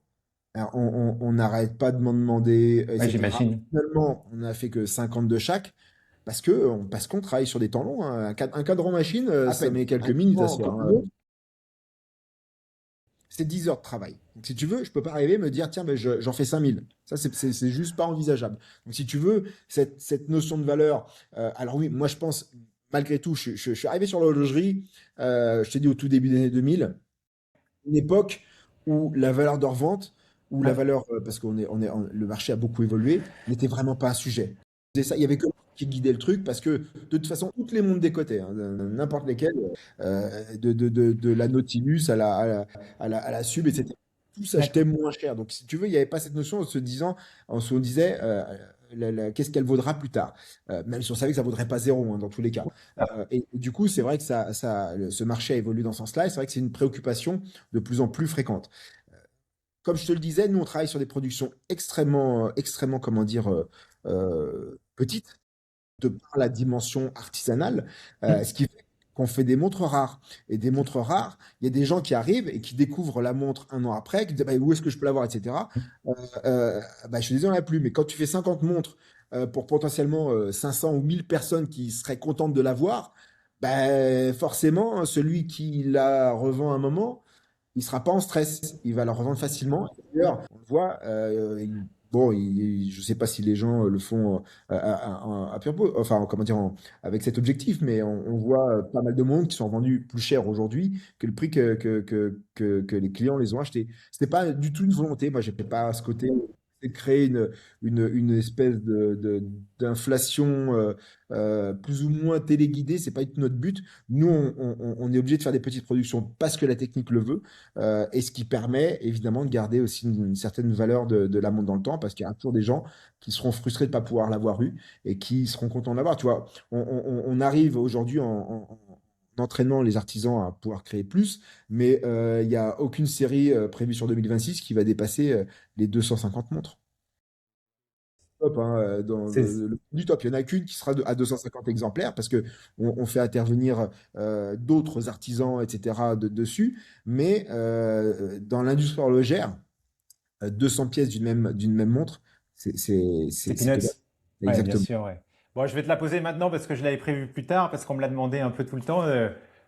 alors, on n'arrête pas de m'en demander, Ouais, etc. j'imagine. Finalement, on n'a fait que 50 de chaque. Parce qu'on travaille sur des temps longs, hein. Un cadran machine, ça met quelques minutes à se faire, hein. C'est 10 heures de travail. Donc, si tu veux, je peux pas arriver et me dire, tiens, ben, j'en fais 5 000. Ça, c'est juste pas envisageable. Donc, si tu veux, cette notion de valeur, alors oui, moi, je pense, malgré tout, je suis arrivé sur l'horlogerie, je t'ai dit au tout début des années 2000, une époque où la valeur de revente, où la Ouais. valeur, parce le marché a beaucoup évolué, n'était vraiment pas un sujet. Il y avait que qui guidait le truc parce que de toute façon, toutes les montres décotaient, hein, n'importe lesquelles, de la Nautilus à la Sub, etc. Tout s'achetait D'accord. moins cher. Donc, si tu veux, il n'y avait pas cette notion on se disait, qu'est-ce qu'elle vaudra plus tard. Même si on savait que ça vaudrait pas zéro, hein, dans tous les cas. Et du coup, c'est vrai que ce marché a évolué dans ce sens-là, et c'est vrai que c'est une préoccupation de plus en plus fréquente. Comme je te le disais, nous, on travaille sur des productions extrêmement, comment dire, petites, de par la dimension artisanale, Hmm. ce qui fait qu'on fait des montres rares. Et des montres rares, il y a des gens qui arrivent et qui découvrent la montre un an après, qui disent bah, où est-ce que je peux l'avoir, etc. Bah, je suis désolé, on l'a plus. Mais quand tu fais 50 montres pour potentiellement 500 ou 1000 personnes qui seraient contentes de l'avoir, bah, forcément, celui qui la revend à un moment, il sera pas en stress, il va le revendre facilement. D'ailleurs, on le voit, bon, je sais pas si les gens le font à pure enfin, comment dire, avec cet objectif, mais on voit pas mal de monde qui sont vendus plus cher aujourd'hui que le prix que les clients les ont achetés. C'était pas du tout une volonté, moi, j'ai pas ce côté. C'est de créer une espèce d'inflation plus ou moins téléguidée, c'est pas du tout notre but. Nous, on est obligé de faire des petites productions parce que la technique le veut. Et ce qui permet évidemment de garder aussi une certaine valeur de la montre dans le temps, parce qu'il y a toujours des gens qui seront frustrés de ne pas pouvoir l'avoir eu et qui seront contents de l'avoir. Tu vois, on arrive aujourd'hui en entraînant les artisans à pouvoir créer plus, mais il n'y a aucune série prévue sur 2026 qui va dépasser les 250 montres. Top, hein, C'est du top. Il n'y en a qu'une qui sera à 250 exemplaires parce que on fait intervenir d'autres artisans, etc. dessus. Mais dans l'industrie horlogère, 200 pièces d'une même montre, c'est c'est que dalle. peanuts. Ouais, bien Exactement. sûr, ouais. Bon, je vais te la poser maintenant parce que je l'avais prévu plus tard, parce qu'on me l'a demandé un peu tout le temps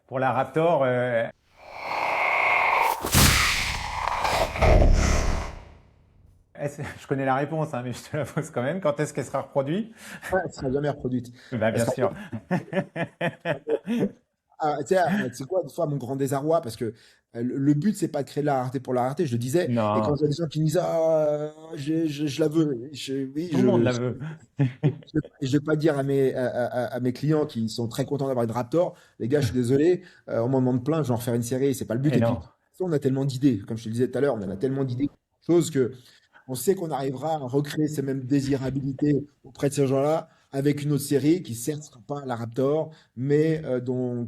pour la Raptor. Je connais la réponse, hein, mais je te la pose quand même. Quand est-ce qu'elle sera reproduite? Ouais, elle sera jamais reproduite. Bah, Elle bien sera sûr. Tu sais quoi, des fois, mon grand désarroi, parce que le but, c'est pas de créer de la rareté pour la rareté, je le disais. Et quand Non, je vois des gens qui me disent, ah, je la veux, oui, tout le monde la veut. je vais pas dire à mes clients qui sont très contents d'avoir une Raptor, les gars, je suis désolé, on m'en demande plein, je vais en refaire une série, c'est pas le but. Et Et puis, non. on a tellement d'idées, comme je te le disais tout à l'heure, on en a tellement d'idées, choses que on sait qu'on arrivera à recréer ces mêmes désirabilités auprès de ces gens-là avec une autre série qui, certes, ne sera pas la Raptor, mais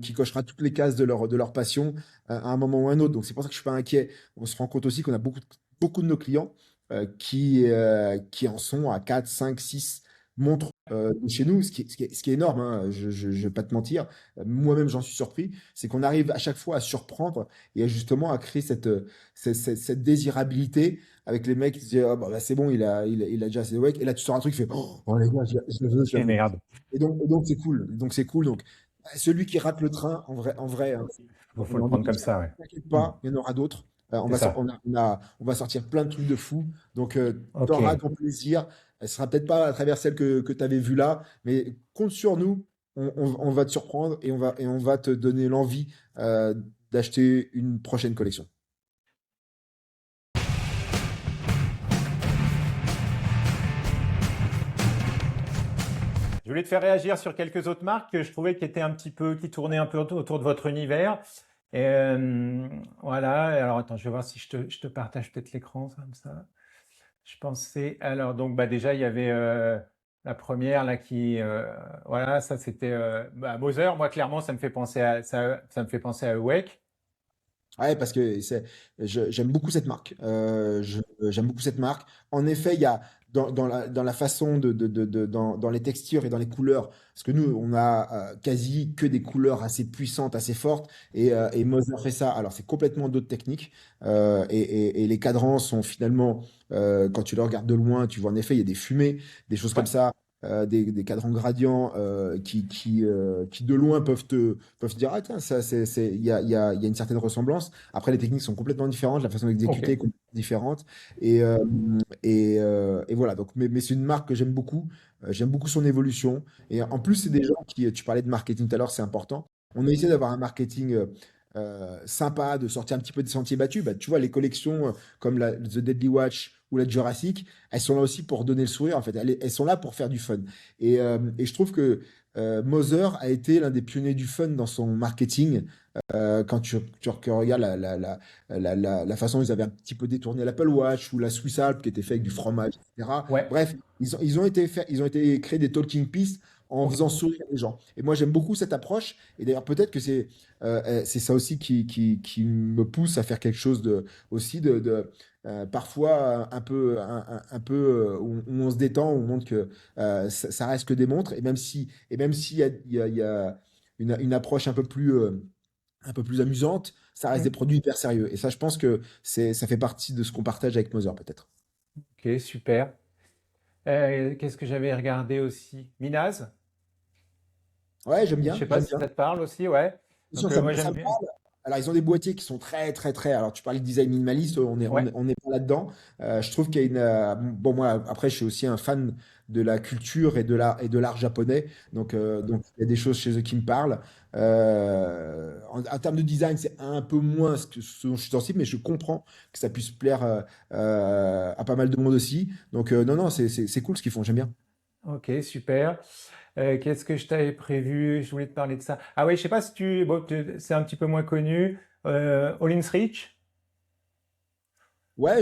qui cochera toutes les cases de leur passion à un moment ou à un autre. Donc, c'est pour ça que je ne suis pas inquiet. On se rend compte aussi qu'on a beaucoup de nos clients qui en sont à 4, 5, 6 montres de chez nous, ce qui est énorme, hein, je ne vais pas te mentir. Moi-même, j'en suis surpris. C'est qu'on arrive à chaque fois à surprendre et justement à créer cette désirabilité avec les mecs qui se disent ah, bah, c'est bon, il a déjà assez de wake. Et là, tu sors un truc, tu fais oh les gars, je le veux, je Et le veux. merde. Et donc c'est cool. Donc c'est cool. Donc celui qui rate le train, en vrai, hein, Faut on a le envie prendre de comme dire, ça, ouais. t'inquiète Hmm. pas, il y en aura d'autres. C'est ça. On va sortir plein de trucs de fous. Donc Ok. t'auras ton plaisir. Elle sera peut-être pas à travers celle que tu avais vue là, mais compte sur nous. On va te surprendre et on va te donner l'envie d'acheter une prochaine collection. Je voulais te faire réagir sur quelques autres marques que je trouvais qui étaient un petit peu, qui tournaient un peu autour de votre univers. Et, voilà. Alors attends, je vais voir si je te partage peut-être l'écran comme ça. Je pensais, alors, donc, bah, déjà, il y avait la première, là, voilà, ça, c'était bah, Mother. Moi, clairement, ça me fait penser à Awake. Ouais, parce que j'aime beaucoup cette marque. J'aime beaucoup cette marque. En effet, il y a dans la façon dans les textures et dans les couleurs, parce que nous, on a quasi que des couleurs assez puissantes, assez fortes, et Moser fait ça. Alors, c'est complètement d'autres techniques, et les cadrans sont finalement, quand tu les regardes de loin, tu vois en effet, il y a des fumées, des choses comme Ouais, ça. Des cadrans gradients qui de loin peuvent te dire ah tiens ça il y a une certaine ressemblance. Après, les techniques sont complètement différentes, la façon d'exécuter est ok. complètement différente. Et, euh, et voilà, donc, mais c'est une marque que j'aime beaucoup. J'aime beaucoup son évolution. Et en plus, c'est des gens tu parlais de marketing tout à l'heure, c'est important. On a essayé d'avoir un marketing sympa, de sortir un petit peu des sentiers battus. Bah, tu vois, les collections comme The Deadly Watch ou la Jurassic, elles sont là aussi pour donner le sourire, en fait. Elles sont là pour faire du fun. Et je trouve que Moser a été l'un des pionniers du fun dans son marketing. Quand tu regardes la façon dont ils avaient un petit peu détourné l'Apple Watch ou la Swiss Alp qui était fait avec du fromage, etc. Ouais, Bref, ils ont été créés des talking pieces en ok. faisant sourire les gens. Et moi, j'aime beaucoup cette approche. Et d'ailleurs, peut-être que c'est ça aussi qui me pousse à faire quelque chose aussi parfois un peu où on se détend, où on montre que ça reste que des montres. Et même s'il y a, il y a une approche un peu plus amusante, ça reste des Mm. produits hyper sérieux. Et ça, je pense que ça fait partie de ce qu'on partage avec Mother, peut-être. Ok, super. Qu'est-ce que j'avais regardé aussi? Minaz? Ouais, j'aime Je bien, sais pas j'aime si bien. ça te parle aussi, ouais. Bien Donc sûr, moi ça j'aime me bien. parle. Alors, ils ont des boîtiers qui sont très, très, très. Alors, tu parlais de design minimaliste, Ouais, on est pas là-dedans. Je trouve qu'il y a bon, moi, après, je suis aussi un fan de la culture et de l'art japonais. Donc, il y a des choses chez eux qui me parlent. En termes de design, c'est un peu moins ce dont je suis sensible, mais je comprends que ça puisse plaire à pas mal de monde aussi. Donc, non, non, c'est cool ce qu'ils font, j'aime bien. ok, super. Qu'est-ce que je t'avais prévu? Je voulais te parler de ça. Ah oui, je sais pas si c'est un petit peu moins connu. All Reach? Ouais,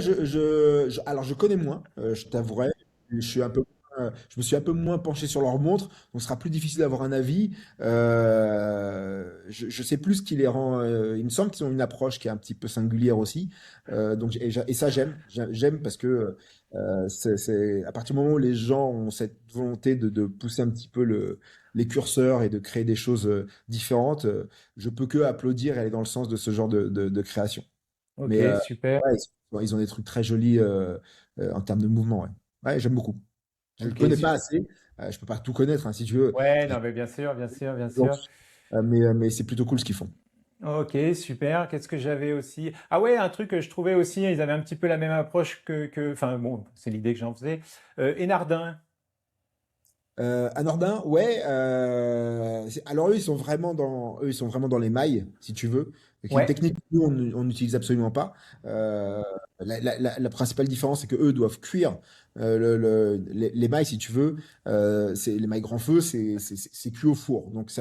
alors je connais moins, je t'avouerai. Je suis un peu, je me suis un peu moins penché sur leur montre, donc ce sera plus difficile d'avoir un avis. Je sais plus ce qui les rend. Il me semble qu'ils ont une approche qui est un petit peu singulière aussi. Et ça, j'aime parce que à partir du moment où les gens ont cette volonté de pousser un petit peu les curseurs et de créer des choses différentes, je peux que applaudir et aller dans le sens de ce genre de création. Ok, Mais super. ouais, ils ont des trucs très jolis en termes de mouvement. Ouais, ouais, j'aime beaucoup. Je ne Ok, connais pas assez. Je peux pas tout connaître, hein, si tu veux. ouais, non, mais bien sûr, bien sûr, bien sûr. Mais c'est plutôt cool ce qu'ils font. Ok, super. Qu'est-ce que j'avais aussi? Ah ouais, un truc que je trouvais aussi, ils avaient un petit peu la même approche enfin bon, c'est l'idée que j'en faisais. Enardin. À Nordin, ouais. Alors eux, ils sont vraiment dans les mailles, si tu veux. Donc, une Ouais, technique que nous, on n'utilise absolument pas. Euh, la principale différence, c'est que eux doivent cuire les mailles, si tu veux. Les mailles grand feu, c'est cuit au four. Donc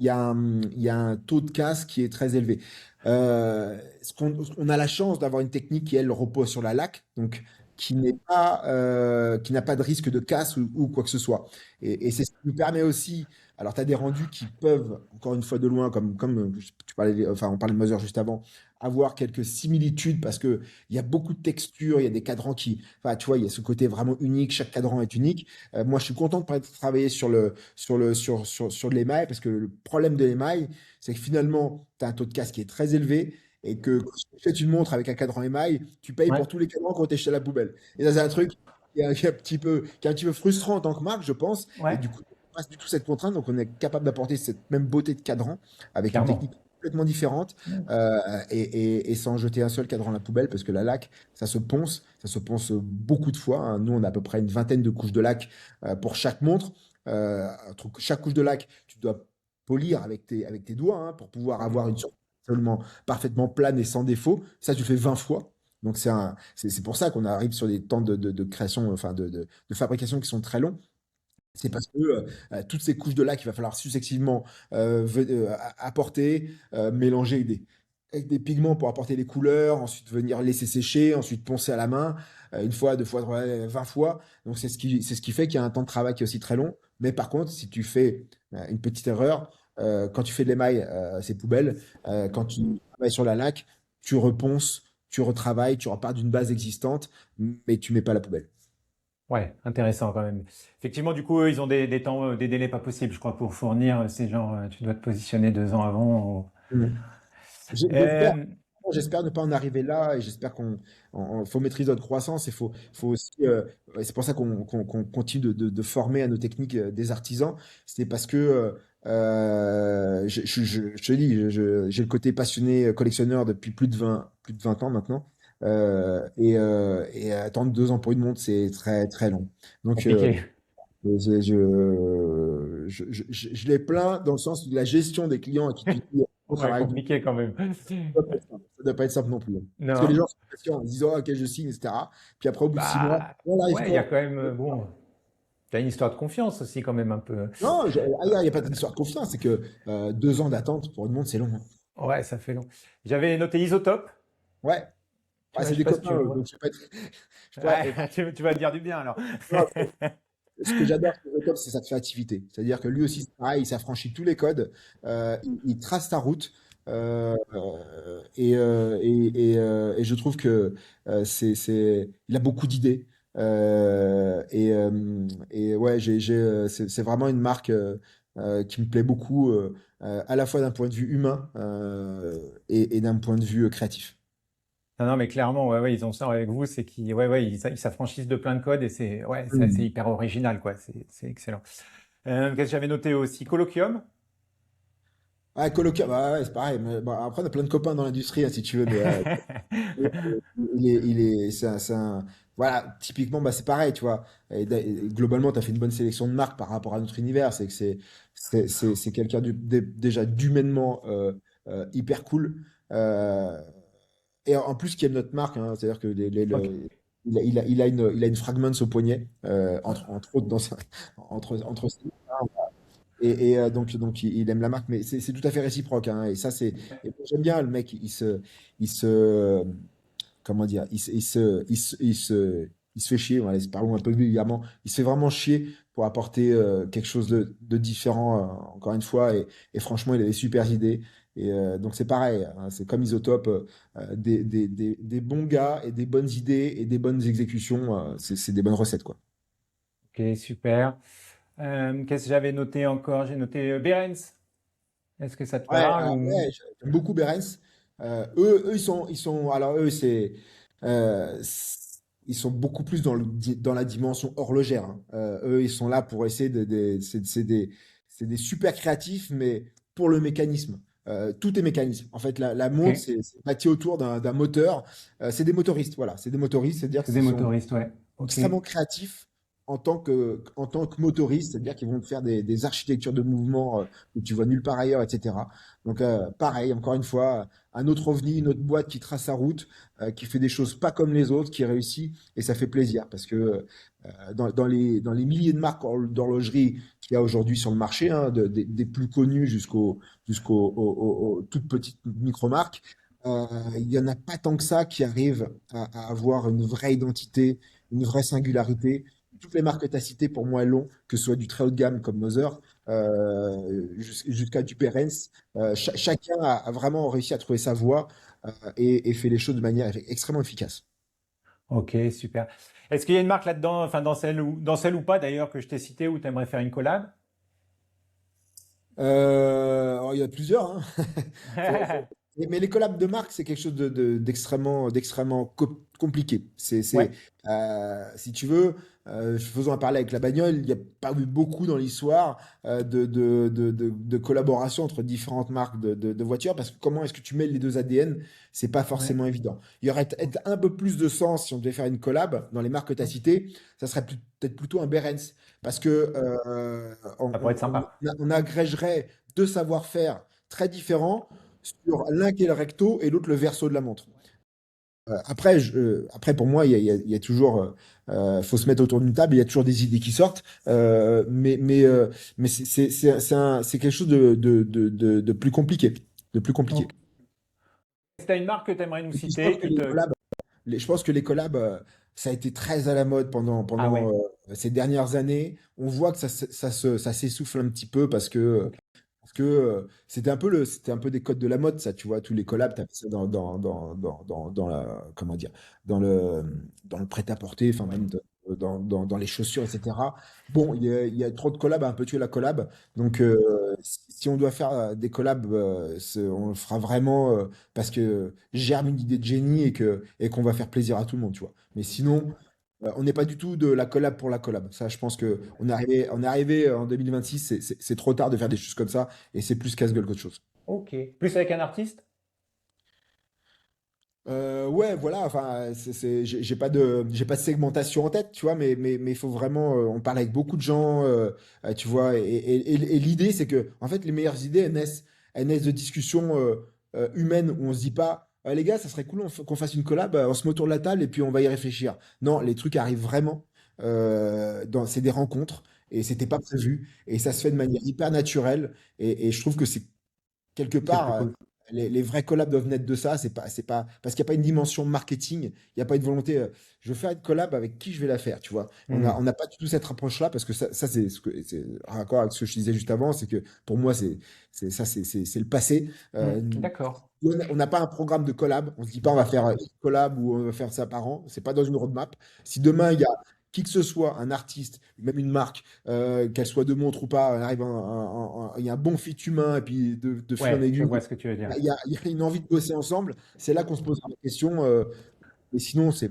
il y a un taux de casse qui est très élevé. On a la chance d'avoir une technique qui, elle, repose sur la laque, donc qui n'a pas de risque de casse ou quoi que ce soit. Et c'est ce qui nous permet aussi. Alors, tu as des rendus qui peuvent, encore une fois de loin, comme tu parlais, enfin, on parlait de Mother juste avant, avoir quelques similitudes parce que il y a beaucoup de textures, il y a des cadrans enfin, tu vois, il y a ce côté vraiment unique, chaque cadran est unique. Moi, je suis content de travailler sur l'émail parce que le problème de l'émail, c'est que finalement, tu as un taux de casse qui est très élevé et que quand tu achètes une montre avec un cadran émail, tu payes ouais, pour tous les cadrans quand tu es jeté à la poubelle. Et ça, c'est un truc qui est un petit peu frustrant en tant que marque, je pense. Et ouais, du coup, on passe du tout cette contrainte, donc on est capable d'apporter cette même beauté de cadran avec une clairement. technique complètement différente et sans jeter un seul cadran à la poubelle parce que la laque, ça se ponce beaucoup de fois, hein. Nous, on a à peu près une vingtaine de couches de laque pour chaque montre. Chaque couche de laque, tu dois polir avec tes doigts, hein, pour pouvoir avoir une surface absolument parfaitement plane et sans défaut. Ça, tu le fais 20 fois. Donc c'est pour ça qu'on arrive sur des temps de création, enfin de fabrication qui sont très longs. C'est parce que toutes ces couches de laque, il va falloir successivement apporter, mélanger, aider. avec des pigments pour apporter les couleurs, ensuite venir laisser sécher, ensuite poncer à la main, une fois, deux fois, 20 fois. Donc c'est ce qui fait qu'il y a un temps de travail qui est aussi très long. Mais par contre, si tu fais une petite erreur, quand tu fais de l'émail, c'est poubelle. Quand tu travailles sur la laque, tu reponces, tu retravailles, tu repars d'une base existante, mais tu mets pas la poubelle. Ouais, intéressant quand même. Effectivement, du coup, eux, ils ont des temps, des délais pas possibles, je crois, pour fournir. C'est genre, tu dois te positionner 2 ans avant. Mm. J'espère, Euh, j'espère ne pas en arriver là et j'espère faut maîtriser notre croissance et faut aussi, ouais, c'est pour ça qu'on continue de former à nos techniques des artisans. C'est parce que, je te dis, j'ai le côté passionné collectionneur depuis plus de 20 ans maintenant. Et attendre 2 ans pour une montre, c'est très, très long. Donc, compliqué. je les plains dans le sens de la gestion des clients à qui tu dis, on Ouais, travaille compliqué quand même. ça doit pas être simple non plus, hein. Parce que les Non. gens sont patients, ils disent, oh, ok, je signe, etc. Puis après, au bout de 6 mois, Bah, on arrive ouais, il y a quand? quand même, bon, t'as une histoire de confiance aussi quand même un peu. Non, il n'y a pas d'histoire de confiance, c'est que 2 ans d'attente pour une montre, c'est long, hein. Ouais, ça fait long. J'avais noté Isotope. Ouais, Tu ouais, vois, c'est je sais des pas si copains, tu donc vois. je sais pas être. Je sais pas, Ouais, tu vas dire du bien alors. non, ce que j'adore chez Jacob, c'est sa créativité. C'est-à-dire que lui aussi, c'est pareil, il s'affranchit tous les codes, il trace sa route, et je trouve que il a beaucoup d'idées. Et ouais, c'est vraiment une marque qui me plaît beaucoup, à la fois d'un point de vue humain et d'un point de vue créatif. Non, non, mais clairement, ouais, ouais, ils ont ça avec vous, c'est qu'ils, ouais, ouais, ils s'affranchissent de plein de codes et ouais, c'est Mm. hyper original, quoi. C'est excellent. Qu'est-ce que j'avais noté aussi? Colloquium. Ouais, coloca, bah ouais, c'est pareil. Mais, bon, après, on a plein de copains dans l'industrie, hein, si tu veux, mais voilà, typiquement, bah, c'est pareil, tu vois. Et globalement, tu as fait une bonne sélection de marques par rapport à notre univers. C'est que c'est quelqu'un déjà d'humainement hyper cool. Euh, et en plus, qui aime notre marque, hein, c'est-à-dire que Ok. il a une Fragments au poignet, entre autres, entre ses mains. Donc il aime la marque, mais c'est tout à fait réciproque, hein, et ça, et j'aime bien le mec, il se, comment dire, il se fait chier, voilà, parlons un peu vulgairement, il se fait vraiment chier pour apporter quelque chose de différent, encore une fois, et franchement, il a des super idées. Et donc c'est pareil, hein, c'est comme Isotope, des bons gars et des bonnes idées et des bonnes exécutions, c'est des bonnes recettes, quoi. Ok, super. Qu'est-ce que j'avais noté encore? J'ai noté Behrens. Est-ce que ça te Ouais, parle ou... ouais, j'aime beaucoup Berens. Eux, alors eux, ils sont beaucoup plus dans la dimension horlogère, hein. Eux, ils sont là pour essayer c'est des super créatifs, mais pour le mécanisme. Tout est mécanisme. En fait, la montre, Ok. c'est bâti autour d'un moteur. C'est des motoristes, voilà. C'est des motoristes, c'est-à-dire C'est des qu'ils sont motoristes, ouais. Ok. extrêmement créatifs en tant que motoristes, c'est-à-dire qu'ils vont te faire des architectures de mouvement que tu vois nulle part ailleurs, etc. Donc, pareil, encore une fois, un autre ovni, une autre boîte qui trace sa route, qui fait des choses pas comme les autres, qui réussit, et ça fait plaisir parce que dans les milliers de marques d'horlogerie qu'il y a aujourd'hui sur le marché, hein, des plus connues jusqu'aux toutes petites micro-marques, il n'y en a pas tant que ça qui arrivent à avoir une vraie identité, une vraie singularité. Toutes les marques que tu as citées, pour moi, elles l'ont, que ce soit du très haut de gamme comme Moser, jusqu'à du Perens. Chacun a vraiment réussi à trouver sa voie, et fait les choses de manière extrêmement efficace. Ok, super. Est-ce qu'il y a une marque là-dedans, enfin dans celle ou pas d'ailleurs que je t'ai cité où tu aimerais faire une collab? Alors, il y a plusieurs, hein. Mais les collabs de marque, c'est quelque chose d'extrêmement compliqué. Ouais, Si tu veux, faisons un parallèle avec la bagnole, il n'y a pas eu beaucoup dans l'histoire de collaboration entre différentes marques de voitures, parce que comment est-ce que tu mêles les deux ADN? C'est pas ouais. forcément évident. Il y aurait peut-être un peu plus de sens si on devait faire une collab dans les marques que tu as citées, ça serait peut-être plutôt un Behrens, parce que Ça pourrait être sympa. on agrégerait deux savoir-faire très différents sur l'un qui est le recto et l'autre le verso de la montre. Après, pour moi, il y a toujours, faut se mettre autour d'une table, il y a toujours des idées qui sortent, mais c'est quelque chose de plus compliqué, de plus compliqué. Ok. Si tu as une marque que tu aimerais nous Et puis, je pense citer, que les collabs, je pense que les collabs, ça a été très à la mode Ah pendant ouais, ces dernières années. On voit que ça s'essouffle un petit peu ok. parce que c'était un peu des codes de la mode, ça, tu vois, tous les collabs, t'as fait ça dans la, comment dire, dans le prêt-à-porter, enfin Ouais. même dans les chaussures, etc. Bon, il y a trop de collabs à un peu tuer la collab. Donc, si on doit faire des collabs, on le fera vraiment parce que germe une idée de génie et qu'on va faire plaisir à tout le monde, tu vois. Mais sinon, on n'est pas du tout de la collab pour la collab. Ça, je pense que on est arrivé en 2026, c'est trop tard de faire des choses comme ça et c'est plus casse-gueule qu'autre chose. Ok. Plus avec un artiste? Ouais, voilà, enfin, j'ai pas de segmentation en tête, tu vois, mais il faut vraiment, on parle avec beaucoup de gens, tu vois, et l'idée, c'est que, en fait, les meilleures idées, elles naissent de discussions humaines où on se dit pas, les gars, ça serait cool qu'on fasse une collab, on se met autour de la table et puis on va y réfléchir. Non, les trucs arrivent vraiment, c'est des rencontres et c'était pas prévu et ça se fait de manière hyper naturelle et je trouve que c'est quelque C'est le plus part, cool. les vrais collabs doivent naître de ça. C'est pas, parce qu'il n'y a pas une dimension marketing, il n'y a pas une volonté. Je veux faire une collab avec qui je vais la faire, tu vois. Hmm. On n'a pas du tout cette approche-là parce que ça c'est en accord avec ce que je disais juste avant, c'est que pour moi, c'est le passé. Hmm. D'accord. On n'a pas un programme de collab. On se dit pas on va faire une collab ou on va faire ça par an. C'est pas dans une roadmap. Si demain il y a qui que ce soit, un artiste, même une marque, qu'elle soit de montre ou pas, elle arrive il y a un bon fit humain et puis de fil en Ouais, je aiguille, vois ce que tu veux dire. il y a une envie de bosser ensemble. C'est là qu'on se posera la question. Mais sinon, c'est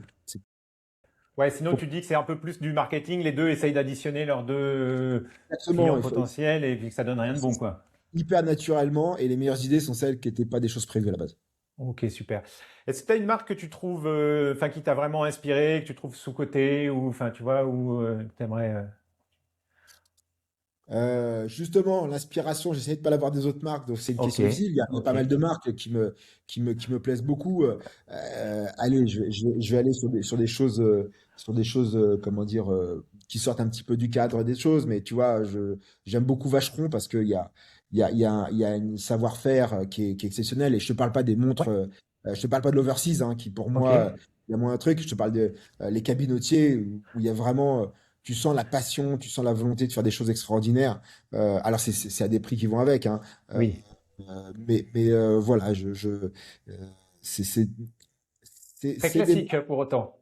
Ouais, sinon tu dis que c'est un peu plus du marketing, les deux essayent d'additionner leurs deux exactement. clients Il faut potentiels et puis que ça donne rien de bon, quoi. hyper naturellement et les meilleures idées sont celles qui n'étaient pas des choses prévues à la base. Ok, super. Est-ce que tu as une marque que tu trouves, enfin, qui t'a vraiment inspiré, que tu trouves sous-cotée, ou, enfin, tu vois, ou t'aimerais. Justement, l'inspiration, j'essaie de pas l'avoir des autres marques, donc c'est une Ok, question difficile. Il y a ok. pas mal de marques qui me plaisent beaucoup. Allez, je vais aller sur des choses, comment dire, qui sortent un petit peu du cadre des choses, mais tu vois, j'aime beaucoup Vacheron parce il y a un savoir-faire qui est exceptionnel. Et je te parle pas des Ouais, montres, je te parle pas de l'overseas, hein, qui pour ok. moi, il y a moins un truc. Je te parle de les cabinotiers où il y a vraiment tu sens la passion, tu sens la volonté de faire des choses extraordinaires. Alors c'est à des prix qui vont avec, hein. Euh, Oui. voilà, c'est c'est Très c'est des classique pour autant.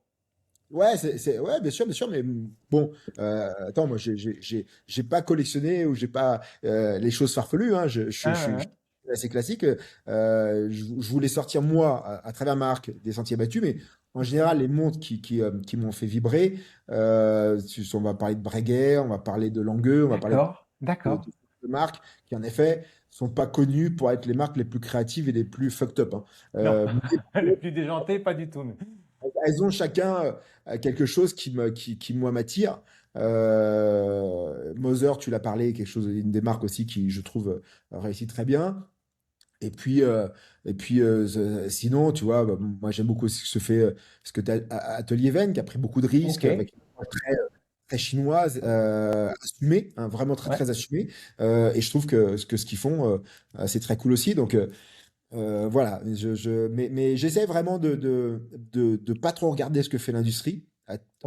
ouais ouais bien sûr, mais bon, attends, moi j'ai pas collectionné ou j'ai pas les choses farfelues, hein. Je suis Ah, assez classique. Je voulais sortir moi à travers ma marque des sentiers battus, mais en général les montres qui m'ont fait vibrer. On va parler de Breguet, on va parler de Langueux, on va parler d'accord, de, d'accord. de marques qui en effet sont pas connues pour être les marques les plus créatives et les plus fucked up, hein. Non, Mais le plus déjanté, pas du tout. elles ont chacun quelque chose qui moi m'attire. Moser, tu l'as parlé, quelque chose, une des marques aussi qui, je trouve, réussit très bien. Et puis, sinon, tu vois, bah, moi j'aime beaucoup aussi ce que tu as Atelier Venn, qui a pris beaucoup de Ok, risques avec une approche très chinoise, assumée, hein, vraiment très ouais, très assumée. Et je trouve que ce qu'ils font, c'est très cool aussi. Donc, voilà, mais j'essaie vraiment de pas trop regarder ce que fait l'industrie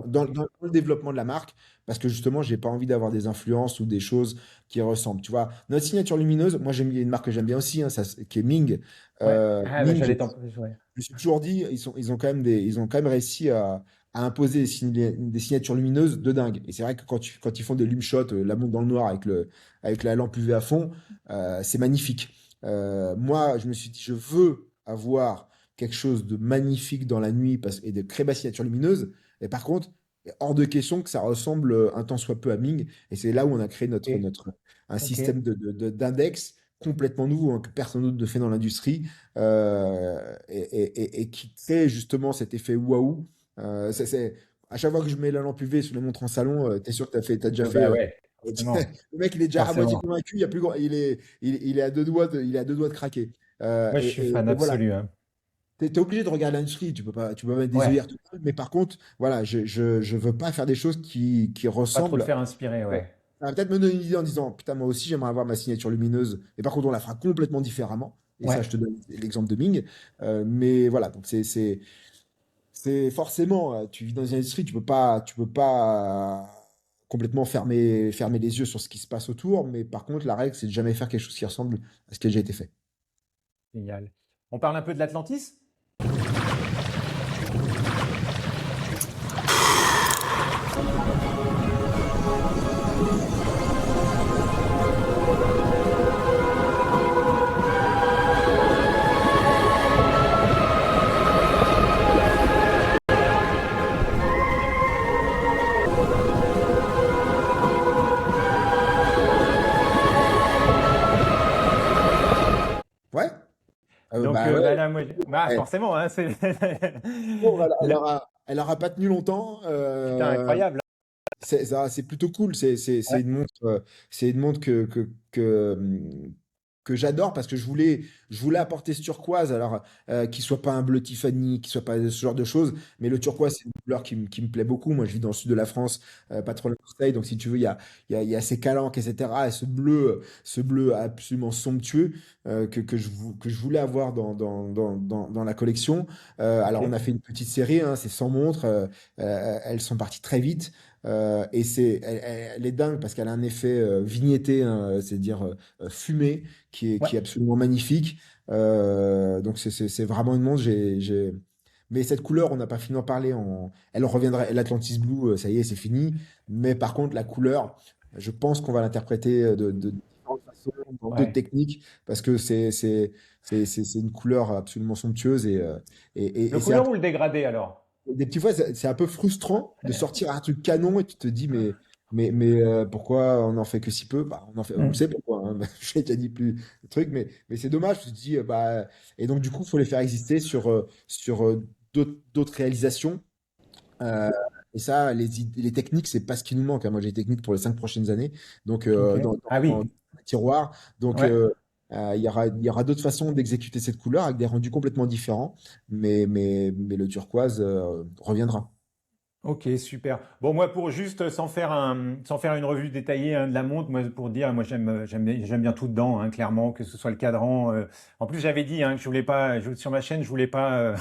dans le développement de la marque, parce que justement, j'ai pas envie d'avoir des influences ou des choses qui ressemblent. Tu vois, notre signature lumineuse, moi j'aime il y a une marque que j'aime bien aussi, hein, qui est Ming. ouais. Ah, bah, Ming, j'allais t'en. Ouais. je me suis toujours dit, ils ont quand même ils ont quand même réussi à imposer des signatures lumineuses de dingue. Et c'est vrai que quand ils font des lumshots, la montre dans le noir avec la lampe UV à fond, c'est magnifique. Moi, je me suis dit, je veux avoir quelque chose de magnifique dans la nuit et de créer ma signature lumineuse. Et par contre, il est hors de question que ça ressemble un tant soit peu à Ming. Et c'est là où on a créé Ok, un ok. système d'index complètement nouveau, hein, que personne d'autre ne fait dans l'industrie, et qui crée justement cet effet waouh. À chaque fois que je mets la lampe UV sur les montres en salon, t'es sûr que t'as déjà fait. Bah ouais, forcément, Le mec, il est déjà à moitié forcément. convaincu, il, y a plus, grand- il est à deux doigts il est à deux doigts de craquer. Moi, je suis fan Et voilà, absolu, hein. t'es obligé de regarder l'industrie, tu peux pas mettre des Ouais, œillères tout seul, mais par contre, voilà, je veux pas faire des choses qui pas trop te ressemblent. faire inspirer, Ouais. ouais. Ça va peut-être me donner une idée en disant, putain, moi aussi, j'aimerais avoir ma signature lumineuse. Et par contre, on la fera complètement différemment. Et ça, Ouais. je te donne l'exemple de Ming. Mais voilà, donc c'est forcément, tu vis dans une industrie, tu peux pas complètement fermer les yeux sur ce qui se passe autour. Mais par contre, la règle, c'est de jamais faire quelque chose qui ressemble à ce qui a déjà été fait. Génial. On parle un peu de l'Atlantis? Ouais? Donc, Bah ouais. bah là, bah, Ouais. forcément, hein, c'est Bon, le- elle aura pas tenu longtemps. putain, incroyable. C'est plutôt cool. C'est Ouais, une montre, c'est une montre que j'adore parce que je voulais apporter ce turquoise, alors qui soit pas un bleu Tiffany, qui soit pas ce genre de choses, mais le turquoise, c'est une couleur qui me plaît beaucoup. Moi, je vis dans le sud de la France, pas trop loin de Marseille, donc si tu veux, il y a ces calanques, etc. Et ce bleu absolument somptueux que je voulais avoir dans la collection. Alors, on ok. a fait une petite série, hein, c'est 100 montres, elles sont parties très vite. Et elle est dingue parce qu'elle a un effet vignetté, hein, c'est-à-dire fumé, Ouais, qui est absolument magnifique. Donc c'est vraiment une montre. Mais cette couleur, on n'a pas fini d'en parler. Elle reviendrait, l'Atlantis Blue, ça y est, c'est fini. Mais par contre, la couleur, je pense qu'on va l'interpréter de différentes façons, dans d'autres ouais. techniques, parce que c'est une couleur absolument somptueuse Le et c'est un couleur ou le dégradé alors? des petites fois, c'est un peu frustrant de sortir un truc canon et tu te dis, pourquoi on en fait que si peu? Bah, on le Hmm. sait pourquoi, hein. Je l'ai déjà dit plus de trucs, mais c'est dommage. Tu te dis, et donc, du coup, il faut les faire exister sur d'autres réalisations. Euh, et ça, les techniques, c'est pas ce qui nous manque, hein. Moi, j'ai des techniques pour les 5 prochaines années, donc Ok. Ah dans oui, le tiroir. Donc, ouais. il y aura d'autres façons d'exécuter cette couleur avec des rendus complètement différents, mais le turquoise reviendra. Ok, super. Bon, moi, pour juste, sans faire une revue détaillée hein, de la montre, moi, pour dire, moi, j'aime bien tout dedans, hein, clairement, que ce soit le cadran. En plus, j'avais dit hein, que je voulais pas, sur ma chaîne, je voulais pas,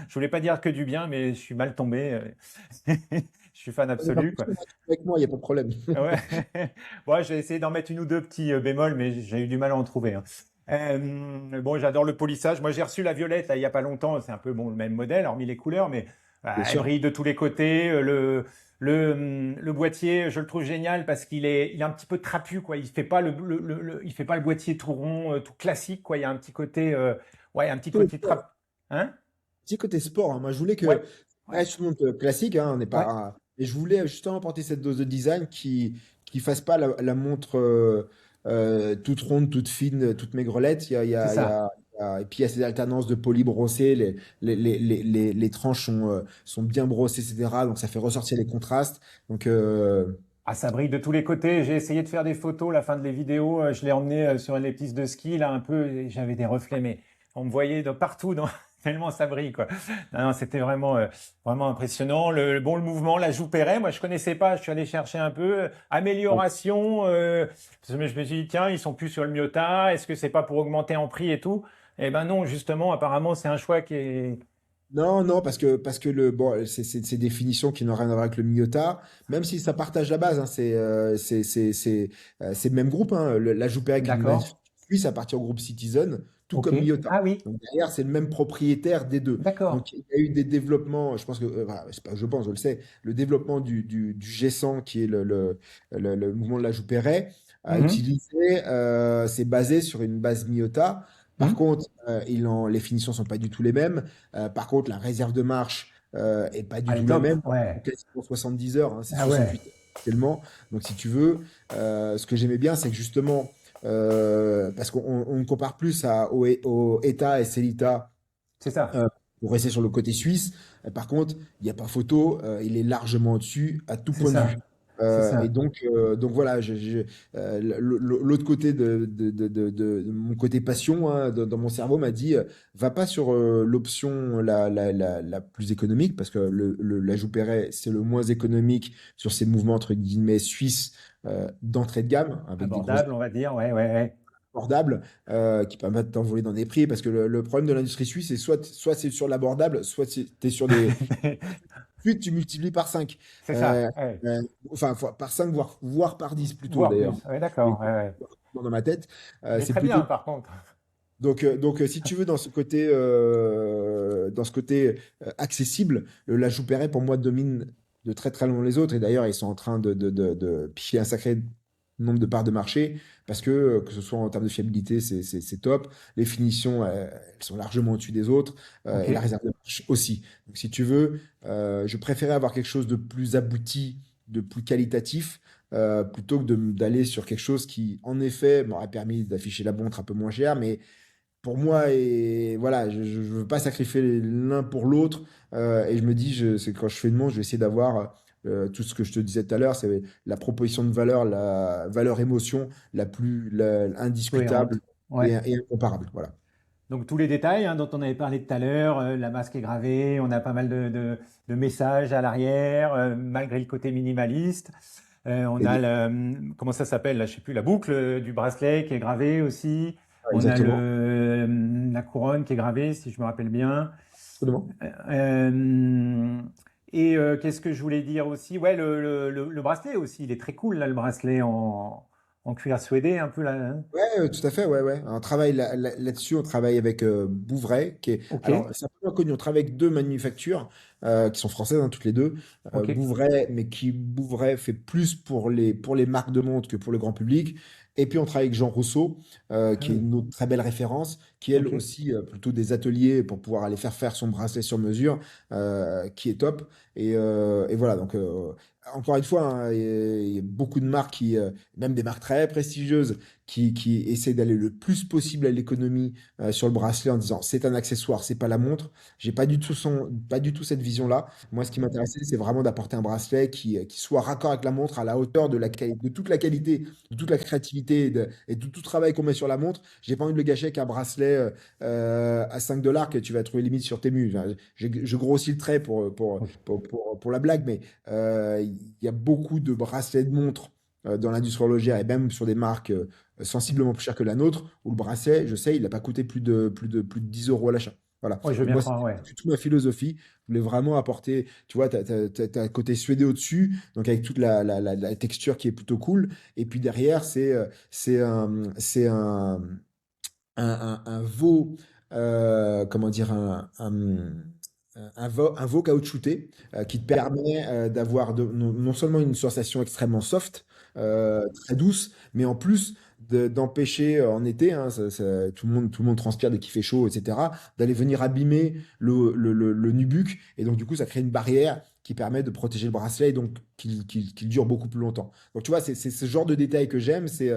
je voulais pas dire que du bien, mais je suis mal tombé. Je suis fan absolu, quoi. Avec moi, il n'y a pas de problème. Ouais. Bon, j'ai essayé d'en mettre une ou deux petits bémols, mais j'ai eu du mal à en trouver, hein. Bon, j'adore le polissage. Moi, j'ai reçu la violette là, il y a pas longtemps. C'est un peu bon, le même modèle, hormis les couleurs, mais Bien elle sûr. brille de tous les côtés. Le boîtier, je le trouve génial parce il est un petit peu trapu, quoi. Il fait pas il fait pas le boîtier tout rond, tout classique, quoi. Il y a un petit côté, ouais, un petit Petit côté trap. Hein? côté sport, hein. Moi, je voulais Ouais, que, ouais, je te montre classique, hein, on n'est ouais, pas, et je voulais justement apporter cette dose de design qui fasse pas la montre toute ronde, toute fine, toute maigrelette. c'est ça. Et puis il y a ces alternances de polis brossés, les tranches sont bien brossées, etc. Donc ça fait ressortir les contrastes. Donc, Ah, ça brille de tous les côtés. J'ai essayé de faire des photos, la fin de les vidéos. Je l'ai emmené sur les pistes de ski, là, un peu. Et j'avais des reflets, mais on me voyait de partout, tellement ça brille, quoi. Non, non, c'était vraiment, vraiment impressionnant. Bon, le mouvement, la joue Perret, moi, je connaissais pas. Je suis allé chercher un peu. Amélioration. Parce que je me suis dit, tiens, ils sont plus sur le Miota. Est-ce que c'est pas pour augmenter en prix et tout? Eh ben non, justement, apparemment, c'est un choix qui est. non, non, parce que bon, c'est des finitions qui n'ont rien à voir avec le Miyota, même si ça partage la base, hein, c'est le même groupe, hein, la Jouperet qui D'accord. suit, ça appartient au groupe Citizen, tout Ok. comme Miyota. Ah oui. Donc derrière, c'est le même propriétaire des deux. D'accord. Donc il y a eu des développements, je pense que, voilà, c'est pas, je pense, je le sais, le développement du G100, qui est le mouvement de la Jouperet, a Mhm. utilisé, c'est basé sur une base Miyota. Par Mhm. contre, les finitions sont pas du tout les mêmes. Par contre, la réserve de marche est pas du Allez, tout la top. même. Ouais. Quasiment 70 heures, hein, c'est Ah ouais. 68 heures actuellement. Donc, si tu veux, ce que j'aimais bien, c'est que justement, parce on compare plus au ETA et Celita C'est ça. euh, pour rester sur le côté suisse. Par contre, il n'y a pas photo, il est largement au-dessus à tout C'est point de vue. ça. C'est Et ça. donc voilà, l'autre côté de mon côté passion, hein, dans mon cerveau m'a dit, va pas sur l'option la plus économique, parce que la Jouperet, c'est le moins économique sur ces mouvements entre guillemets suisses d'entrée de gamme, avec des grosses Abordable, on va dire. Ouais, ouais, ouais. abordables qui permettent d'envoler dans des prix. Parce que le problème de l'industrie suisse, c'est soit c'est sur l'abordable, soit tu es sur des. Puis tu multiplies par 5. C'est ça, Euh, ouais. enfin, par 5, voire par 10 plutôt Voire d'ailleurs. plus. Ouais, Mais d'accord. Ouais, ouais. dans ma tête, Mais c'est très bien, plutôt. par contre. Donc, si tu veux, dans ce côté accessible, le La Joux-Perret, pour moi, domine de très très loin les autres. Et d'ailleurs, ils sont en train de piquer un sacré nombre de parts de marché parce que ce soit en termes de fiabilité, c'est top. Les finitions, elles sont largement au-dessus des autres. Ok. Et la réserve de marche aussi. Donc, si tu veux, je préférais avoir quelque chose de plus abouti, de plus qualitatif. Plutôt que d'aller sur quelque chose qui, en effet, m'aurait permis d'afficher la montre un peu moins cher, mais pour moi, et voilà, je ne veux pas sacrifier l'un pour l'autre. Et je me dis, c'est quand je fais une montre, je vais essayer d'avoir tout ce que je te disais tout à l'heure, c'est la proposition de valeur, la valeur émotion indiscutable Cohérente. Ouais. et incomparable. Voilà. Donc tous les détails dont on avait parlé tout à l'heure, la masque est gravée, on a pas mal de messages à l'arrière, malgré le côté minimaliste. On Et a comment ça s'appelle là, je sais plus, la boucle du bracelet qui est gravée aussi. On a exactement. la couronne qui est gravée, si je me rappelle bien. Absolument. Euh, qu'est-ce que je voulais dire aussi? Ouais, le bracelet aussi, il est très cool là, le bracelet en cuir suédé, un peu là, hein. Ouais, tout à fait, ouais, ouais. On travaille là-dessus, on travaille avec Bouvray, qui est, Ok, alors c'est un peu moins connu, on travaille avec deux manufactures qui sont françaises, toutes les deux. ok. Bouvray, mais qui Bouvray fait plus pour les marques de montres que pour le grand public. Et puis on travaille avec Jean Rousseau, Ah qui est oui, une autre très belle référence, qui elle ok. aussi plutôt des ateliers pour pouvoir aller faire son bracelet sur mesure, qui est top. Et voilà, donc encore une fois, hein, il y a beaucoup de marques même des marques très prestigieuses, qui essaient d'aller le plus possible à l'économie sur le bracelet en disant c'est un accessoire, c'est pas la montre. J'ai pas du tout cette vision-là. Moi, ce qui m'intéressait, c'est vraiment d'apporter un bracelet qui soit raccord avec la montre, à la hauteur de toute la qualité, de toute la créativité et de tout travail qu'on met sur la montre. J'ai pas envie de le gâcher avec un bracelet à 5 dollars que tu vas trouver limite sur Temu. Enfin, je grossis le trait Ok. pour la blague, mais il y a beaucoup de bracelets de montres dans l'industrie horlogère et même sur des marques sensiblement plus chères que la nôtre, où le bracelet, je sais, il n'a pas coûté plus de 10 euros à l'achat. Voilà. Ouais, je veux Donc bien moi, croire, c'était ouais. pas du tout ma philosophie. Je voulais vraiment apporter, tu vois, t'as un côté suédé au-dessus, donc avec toute la texture qui est plutôt cool. Et puis derrière, c'est un veau, comment dire, un veau caoutchouté qui te permet d'avoir non seulement une sensation extrêmement soft, très douce, mais en plus d'empêcher en été, hein, tout le monde transpire dès qu'il fait chaud, etc., d'aller venir abîmer le nubuck. Et donc, du coup, ça crée une barrière qui permet de protéger le bracelet et donc qu'il dure beaucoup plus longtemps. Donc, tu vois, c'est ce genre de détails que j'aime. C'est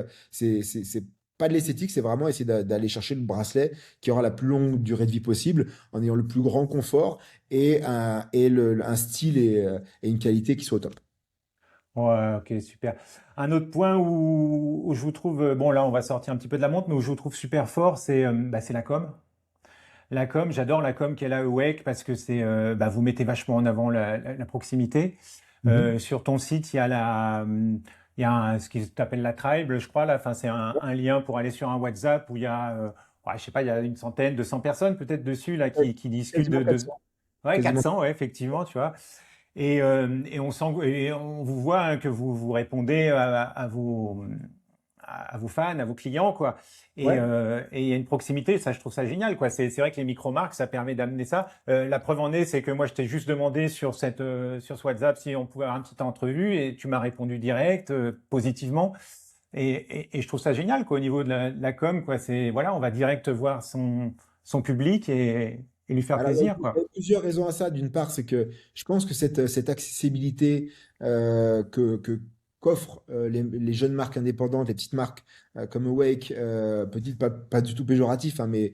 pas de l'esthétique, c'est vraiment essayer d'aller chercher le bracelet qui aura la plus longue durée de vie possible en ayant le plus grand confort un style et une qualité qui soit au top. Ouais, ok, super. Un autre point où je vous trouve, bon là on va sortir un petit peu de la montre, mais où je vous trouve super fort, c'est la com. La com, j'adore la com qu'elle a Awake parce que vous mettez vachement en avant la proximité. Mhm. Sur ton site, il y a ce qui s'appelle la tribe, je crois là. Enfin, c'est un lien pour aller sur un WhatsApp où il y a, ouais, je sais pas, il y a une centaine, 200 personnes peut-être dessus là Ouais, qui discutent quasiment de, 400. ouais, Quasiment. 400, ouais, effectivement, tu vois. Et on vous voit que vous répondez à vos fans, à vos clients, quoi. Ouais. Et il y a une proximité, ça, je trouve ça génial, quoi. C'est vrai que les micro-marques, ça permet d'amener ça. La preuve en est, c'est que moi, je t'ai juste demandé sur ce WhatsApp si on pouvait avoir une petite entrevue et tu m'as répondu direct, positivement. Et je trouve ça génial, quoi, au niveau de la com, quoi. Voilà, on va direct voir son public et lui faire Alors, plaisir, il y quoi. a plusieurs raisons à ça. D'une part, c'est que je pense que cette accessibilité qu'offrent les jeunes marques indépendantes, les petites marques comme Awake, petites, pas du tout péjoratif, hein, mais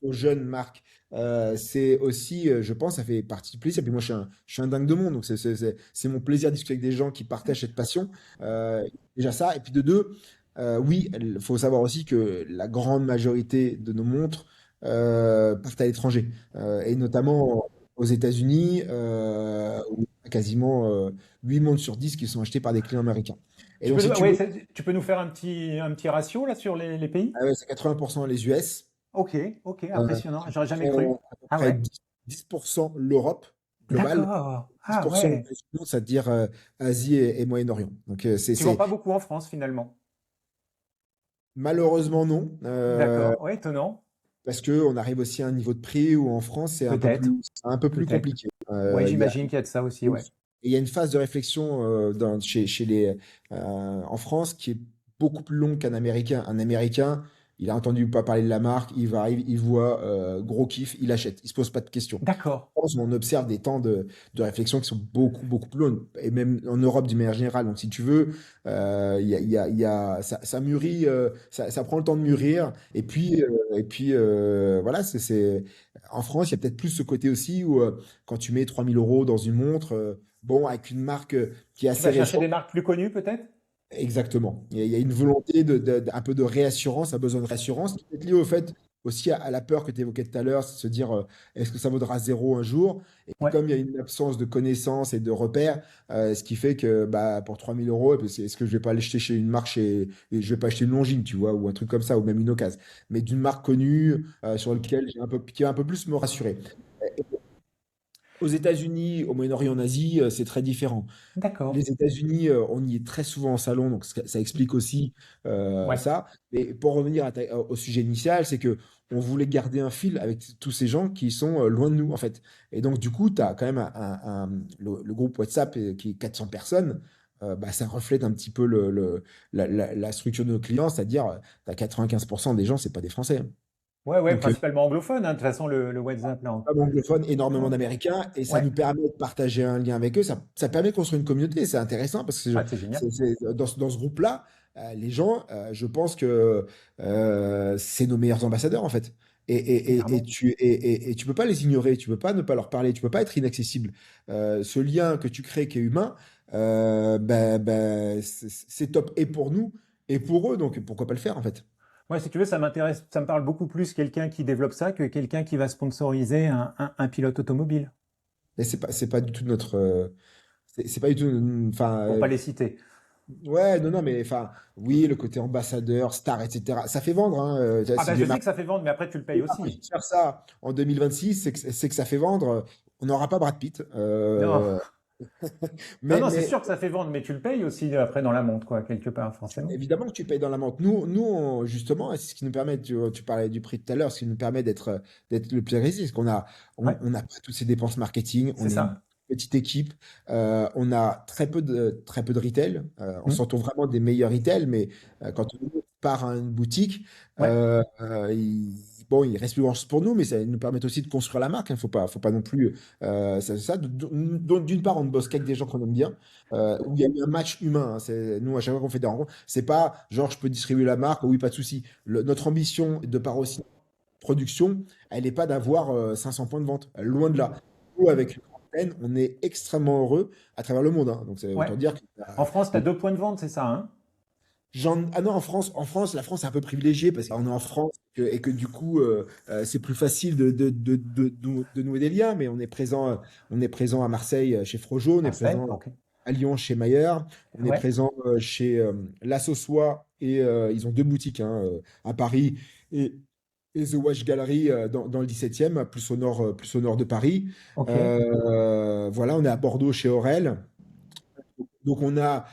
aux jeunes marques, c'est aussi, je pense, ça fait partie du plaisir. Puis moi, je suis un dingue de monde, donc c'est mon plaisir de discuter avec des gens qui partagent cette passion. Déjà ça. Et puis de deux, oui, il faut savoir aussi que la grande majorité de nos montres partent à l'étranger, et notamment aux États-Unis, où quasiment 8 montres sur 10 qui sont achetées par des clients américains. Et donc, si tu ouais, veux, tu peux nous faire un petit ratio là sur les pays? ah ouais, c'est 80% les US, Ok, ok, euh, impressionnant, j'aurais jamais à cru. peu Ah près ouais, 10% l'Europe globale, d'accord. Ah 10% le ouais. reste du monde, c'est-à-dire Asie et Moyen-Orient. Donc, Tu vends pas beaucoup en France finalement. malheureusement non, D'accord, ouais, étonnant. parce qu'on arrive aussi à un niveau de prix où en France, Peut-être, c'est un peu plus peut-être. compliqué. Ouais, Il y a j'imagine qu'il y a de ça aussi, ouais. il y a une phase de réflexion chez en France qui est beaucoup plus longue qu'un Américain. Un Américain, il a entendu pas parler de la marque, il va arriver, il voit gros kiff, il achète, il se pose pas de questions. D'accord. En France, on observe des temps de réflexion qui sont beaucoup plus longs, et même en Europe d'une manière générale. Donc, si tu veux, ça mûrit, ça prend le temps de mûrir. Voilà, en France, il y a peut-être plus ce côté aussi où quand tu mets 3 000 € dans une montre, bon, avec une marque qui est Tu assez vas chercher récente, des marques plus connues peut-être? exactement. Il y a une volonté un peu de réassurance, un besoin de réassurance, qui est peut-être lié au fait aussi à la peur que tu évoquais tout à l'heure, c'est de se dire est-ce que ça vaudra zéro un jour? Et Ouais. comme il y a une absence de connaissances et de repères, ce qui fait que bah, pour 3 000 €, est-ce que je vais pas aller acheter chez une marque, et je vais pas acheter une Longines, tu vois, ou un truc comme ça, ou même une occasion, mais d'une marque connue sur laquelle qui va un peu plus me rassurer. Aux États-Unis, au Moyen-Orient, en Asie, c'est très différent. D'accord. Les États-Unis, on y est très souvent en salon, donc ça explique aussi Ouais. ça. Mais pour revenir au sujet initial, c'est que on voulait garder un fil avec tous ces gens qui sont loin de nous, en fait. Et donc, du coup, tu as quand même le groupe WhatsApp qui est 400 personnes. Bah, ça reflète un petit peu la structure de nos clients, c'est-à-dire, tu as 95% des gens, c'est pas des Français, hein. Ouais, ouais, Donc, principalement anglophone, hein, de toute façon, le WhatsApp là. pas anglophone, énormément Ouais. d'Américains, et ça Ouais. nous permet de partager un lien avec eux. Ça permet de construire une communauté. C'est intéressant parce que Ah, c'est génial. dans ce groupe-là, les gens, je pense que c'est nos meilleurs ambassadeurs en fait. Clairement. Et tu peux pas les ignorer, tu peux pas ne pas leur parler, tu peux pas être inaccessible. Ce lien que tu crées qui est humain, c'est top et pour nous et pour eux, donc pourquoi pas le faire en fait. Moi, si tu veux, ça m'intéresse, ça me parle beaucoup plus quelqu'un qui développe ça que quelqu'un qui va sponsoriser un pilote automobile, Et c'est pas du tout notre, c'est pas du tout, enfin, pour pas les citer. ouais, non, non, mais enfin, oui, le côté ambassadeur, star, etc. Ça fait vendre, hein. Ah Si ben, je des sais marques que ça fait vendre, mais après, tu le payes aussi. faire ça en 2026, c'est que ça fait vendre. On n'aura pas Brad Pitt. Non, non, Mais, non, c'est mais sûr que ça fait vendre, mais tu le payes aussi après dans la montre, quoi, quelque part, forcément. évidemment que tu payes dans la vente. Justement, c'est ce qui nous permet, tu parlais du prix tout à l'heure, ce qui nous permet d'être le plus agressif, c'est Ouais, on n'a pas toutes ces dépenses marketing, c'est on est une ça. petite équipe, on a très peu de retail, on Hmm. s'entend vraiment des meilleurs retail, mais quand on part à une boutique, Ouais, bon, il reste plus grand-chose pour nous, mais ça nous permet aussi de construire la marque, hein. Faut pas non plus, ça. Donc, d'une part, on ne bosse qu'avec des gens qu'on aime bien, où il y a eu un match humain, hein. Nous, à chaque fois qu'on fait des rencontres, c'est pas genre je peux distribuer la marque, oui, pas de souci. Notre ambition, de par aussi production, elle n'est pas d'avoir 500 points de vente. Loin de là. Nous, avec une antenne, on est extrêmement heureux à travers le monde, hein. Donc, c'est ouais. autant dire que En France, tu as 2 points de vente, c'est ça, hein? ah non, la France est un peu privilégiée parce qu'on est en France et que du coup, c'est plus facile de nouer des liens. Mais on est présent à Marseille chez Frojo, on est Marseille, présent ok. à Lyon chez Mayer, on est Ouais, présent chez La Sauçois et ils ont deux boutiques, hein, à Paris et, et The Watch Gallery dans le 17e, plus au nord de Paris. ok. Voilà, on est à Bordeaux chez Aurel. Donc on a,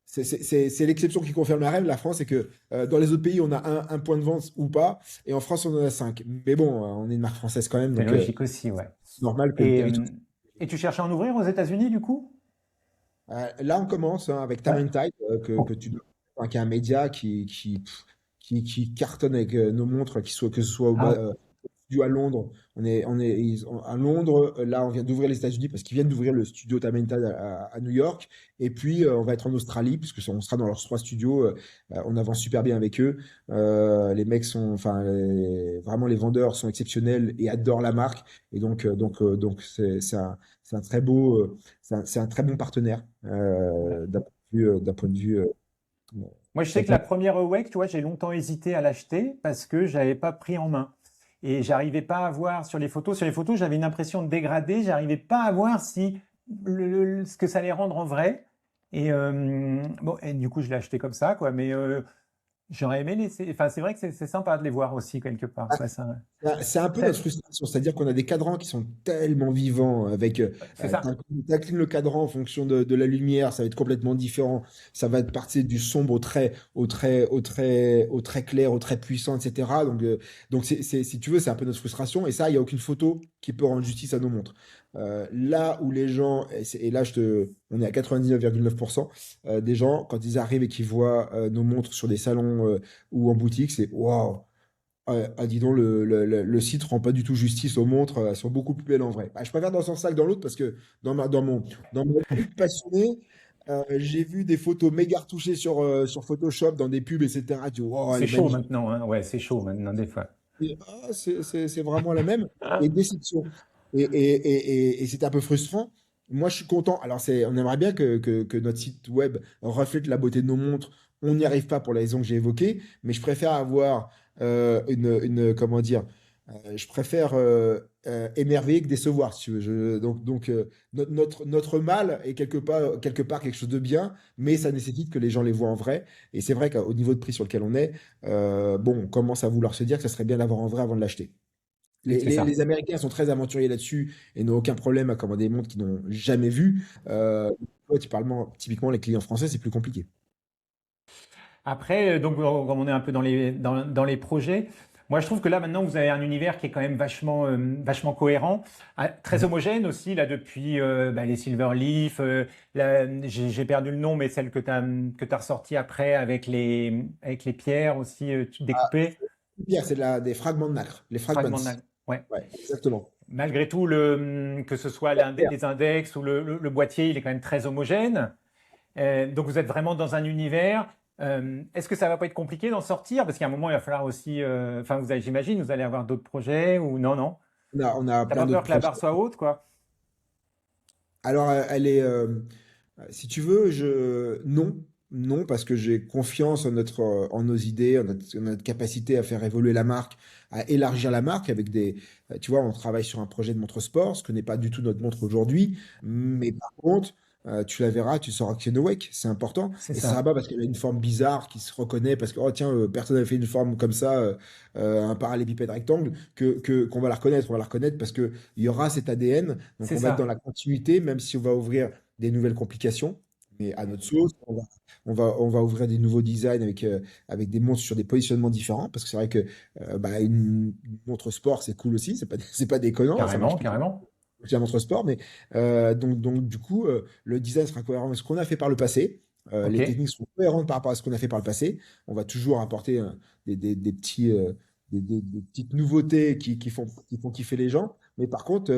c'est l'exception qui confirme la règle. La France, c'est que dans les autres pays, on a un point de vente ou pas, et en France, on en a cinq. Mais bon, on est une marque française quand même, C'est donc logique aussi, ouais. c'est normal que le Et, territoire. euh, et tu cherches à en ouvrir aux États-Unis, du coup? Là, on commence hein, avec Time Ouais. and Tide, Oh, que enfin, qui est un média qui cartonne avec nos montres, que ce soit ah ouais. studio à Londres. À Londres. Là, on vient d'ouvrir les États-Unis parce qu'ils viennent d'ouvrir le studio Talented à New York. Et puis, on va être en Australie puisque on sera dans leurs trois studios. On avance super bien avec eux. Les mecs enfin, vraiment, les vendeurs sont exceptionnels et adorent la marque. Et donc c'est un très c'est un très bon partenaire d'un point de vue. Moi, je sais D'un que point la première Awake, tu vois, j'ai longtemps hésité à l'acheter parce que j'avais pas pris en main. Et j'arrivais pas à voir sur les photos. Sur les photos, j'avais une impression de dégradé. J'arrivais pas à voir si ce que ça allait rendre en vrai. Et bon, et du coup, je l'ai acheté comme ça, quoi. Mais j'aurais aimé laisser. Enfin, c'est vrai que c'est sympa de les voir aussi quelque part. Ouais, ça, C'est un peu ça- notre frustration, c'est-à-dire qu'on a des cadrans qui sont tellement vivants avec c'est ça. t'inclines le cadran en fonction de la lumière, ça va être complètement différent. Ça va être partir du sombre au très clair, au très puissant, etc. Donc si tu veux, c'est un peu notre frustration. Et ça, il n'y a aucune photo qui peut rendre justice à nos montres. Là où les gens, et là on est à 99,9% des gens, quand ils arrivent et qu'ils voient nos montres sur des salons ou en boutique, c'est waouh! Dis donc, le site rend pas du tout justice aux montres, elles sont beaucoup plus belles en vrai. Bah, je préfère dans ce sens-là que dans l'autre parce que dans mon truc passionné, j'ai vu des photos méga retouchées sur Photoshop dans des pubs, etc. Tu dis, oh, elle C'est est chaud magnifique. maintenant, hein. Ouais, c'est chaud maintenant des fois. Et, c'est vraiment la même. Et déception. Et c'est un peu frustrant. Moi, je suis content. Alors, on aimerait bien que notre site web reflète la beauté de nos montres. On n'y arrive pas pour la raison que j'ai évoquée, mais je préfère avoir comment dire, je préfère émerveiller que décevoir, si tu veux. Notre mal est quelque part quelque chose de bien, mais ça nécessite que les gens les voient en vrai. Et c'est vrai qu'au niveau de prix sur lequel on est, bon, on commence à vouloir se dire que ça serait bien d'avoir en vrai avant de l'acheter. C'est ça. Les Américains sont très aventuriers là-dessus et n'ont aucun problème à commander des montres qu'ils n'ont jamais vues. Toi, typiquement, les clients français, c'est plus compliqué. Après, donc, comme on est un peu dans les projets, moi je trouve que là maintenant vous avez un univers qui est quand même vachement cohérent, très homogène aussi là depuis les Silverleaf, j'ai perdu le nom, mais celle que tu as ressorti après avec les pierres aussi Ah, découpées, Pierre, des fragments de nacre, les fragments. fragments de ouais. Ouais, exactement. Malgré tout, que ce soit les index ou le boîtier, il est quand même très homogène. Donc vous êtes vraiment dans un univers. Est-ce que ça va pas être compliqué d'en sortir? Parce qu'à un moment, il va falloir aussi. Enfin, j'imagine, vous allez avoir d'autres projets ou non, non. On a T'as plein pas d'autres peur que la projets. barre soit haute, quoi? Alors, elle est, si tu veux, non, non, parce que j'ai confiance en nos idées, en notre capacité à faire évoluer la marque, à élargir la marque avec tu vois, on travaille sur un projet de montre sport, ce que n'est pas du tout notre montre aujourd'hui, mais par contre, tu la verras, tu sauras que c'est une Wake, c'est important, C'est et ce sera ça. pas parce qu'elle a une forme bizarre qui se reconnaît, parce que, oh tiens, personne n'a fait une forme comme ça, un parallélépipède rectangle, qu'on va la reconnaître, on va la reconnaître parce que il y aura cet ADN, donc C'est on va être dans ça. la continuité, même si on va ouvrir des nouvelles complications, mais à notre sauce, on va ouvrir des nouveaux designs avec des montres sur des positionnements différents, parce que c'est vrai que une montre sport, c'est cool aussi, c'est pas déconnant, ça marche Carrément, plutôt carrément. bien la montre sport, mais donc du coup, le design sera cohérent avec ce qu'on a fait par le passé. Ok. Les techniques seront cohérentes par rapport à ce qu'on a fait par le passé. On va toujours apporter des petits, des petites nouveautés qui font kiffer les gens. Mais par contre,